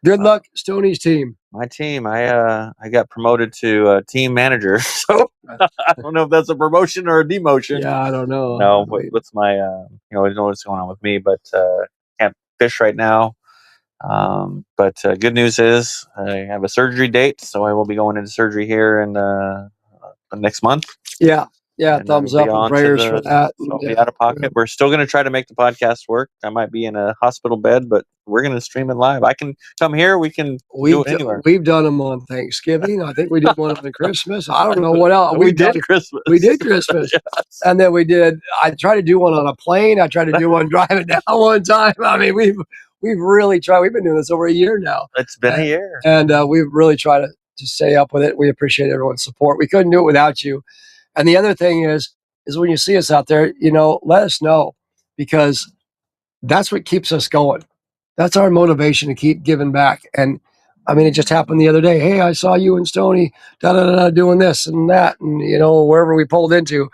Good luck, Stoney's team. My team, I got promoted to team manager, so I don't know if that's a promotion or a demotion. Yeah, I don't know. No, what's my I don't know what's going on with me, but can't fish right now. But good news is I have a surgery date, so I will be going into surgery here in next month. Yeah, And thumbs I'll up be and on to prayers the- for that. So I'll be out of pocket. We're still going to try to make the podcast work. I might be in a hospital bed, but we're going to stream it live. I can come here. We can do it anywhere. We've done them on Thanksgiving. I think we did one on Christmas. I don't know what else. We did Christmas. We did Christmas. Yes. And then I tried to do one on a plane. I tried to do one driving down one time. I mean, we've really tried. We've been doing this over a year now. It's been a year. And we've really tried to stay up with it. We appreciate everyone's support. We couldn't do it without you. And the other thing is when you see us out there, let us know, because that's what keeps us going. That's our motivation to keep giving back. And I mean, it just happened the other day. Hey, I saw you and Stoney doing this and that. And, wherever we pulled into,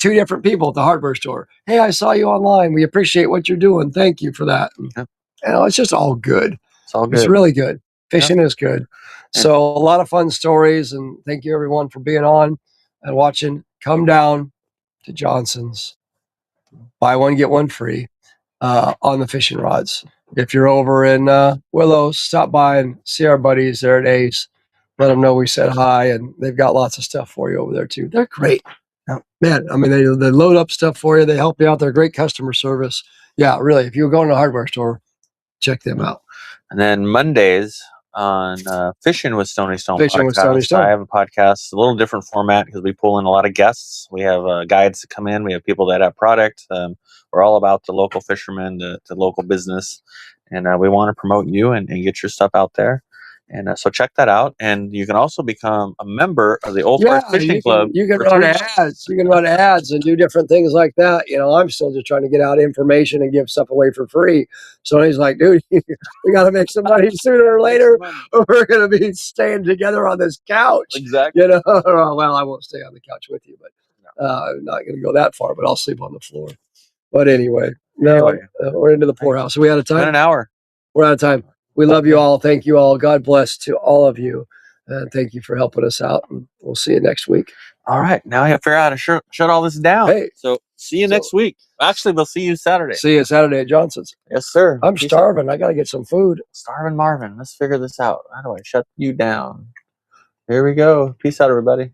2 different people at the hardware store. Hey, I saw you online. We appreciate what you're doing. Thank you for that. Yep. It's just all good. It's all good. It's really good. Fishing is good. So a lot of fun stories, and thank you everyone for being on and watching. Come down to Johnson's, buy one, get one free on the fishing rods. If you're over in Willows, stop by and see our buddies there at Ace. Let them know we said hi, and they've got lots of stuff for you over there too. They're great. Man, I mean, they load up stuff for you. They help you out. They're great customer service. Yeah, really. If you're going to a hardware store, check them out. And then Mondays on Fishing with Stoney Stone Fishing with podcast. Stoney Stone. I have a podcast, a little different format because we pull in a lot of guests. We have guides that come in. We have people that have product. We're all about the local fishermen, the local business. And we want to promote you and get your stuff out there. And so check that out. And you can also become a member of the Old Forest Fishing Club. You can for run 3 months. ads. You can run ads and do different things like that. I'm still just trying to get out information and give stuff away for free. So he's like, dude, we got to make some money sooner or later, or we're going to be staying together on this couch. Exactly. Well, I won't stay on the couch with you, but I'm not going to go that far, but I'll sleep on the floor. But anyway, we're into the poorhouse. Are we out of time? Been an hour. We're out of time. We love you all. Thank you all. God bless to all of you. And thank you for helping us out. And we'll see you next week. All right. Now I have to figure out how to shut all this down. Hey. So see you next week. Actually, we'll see you Saturday. See you Saturday at Johnson's. Yes, sir. I'm starving. I got to get some food. Starving Marvin. Let's figure this out. How do I shut you down? Here we go. Peace out, everybody.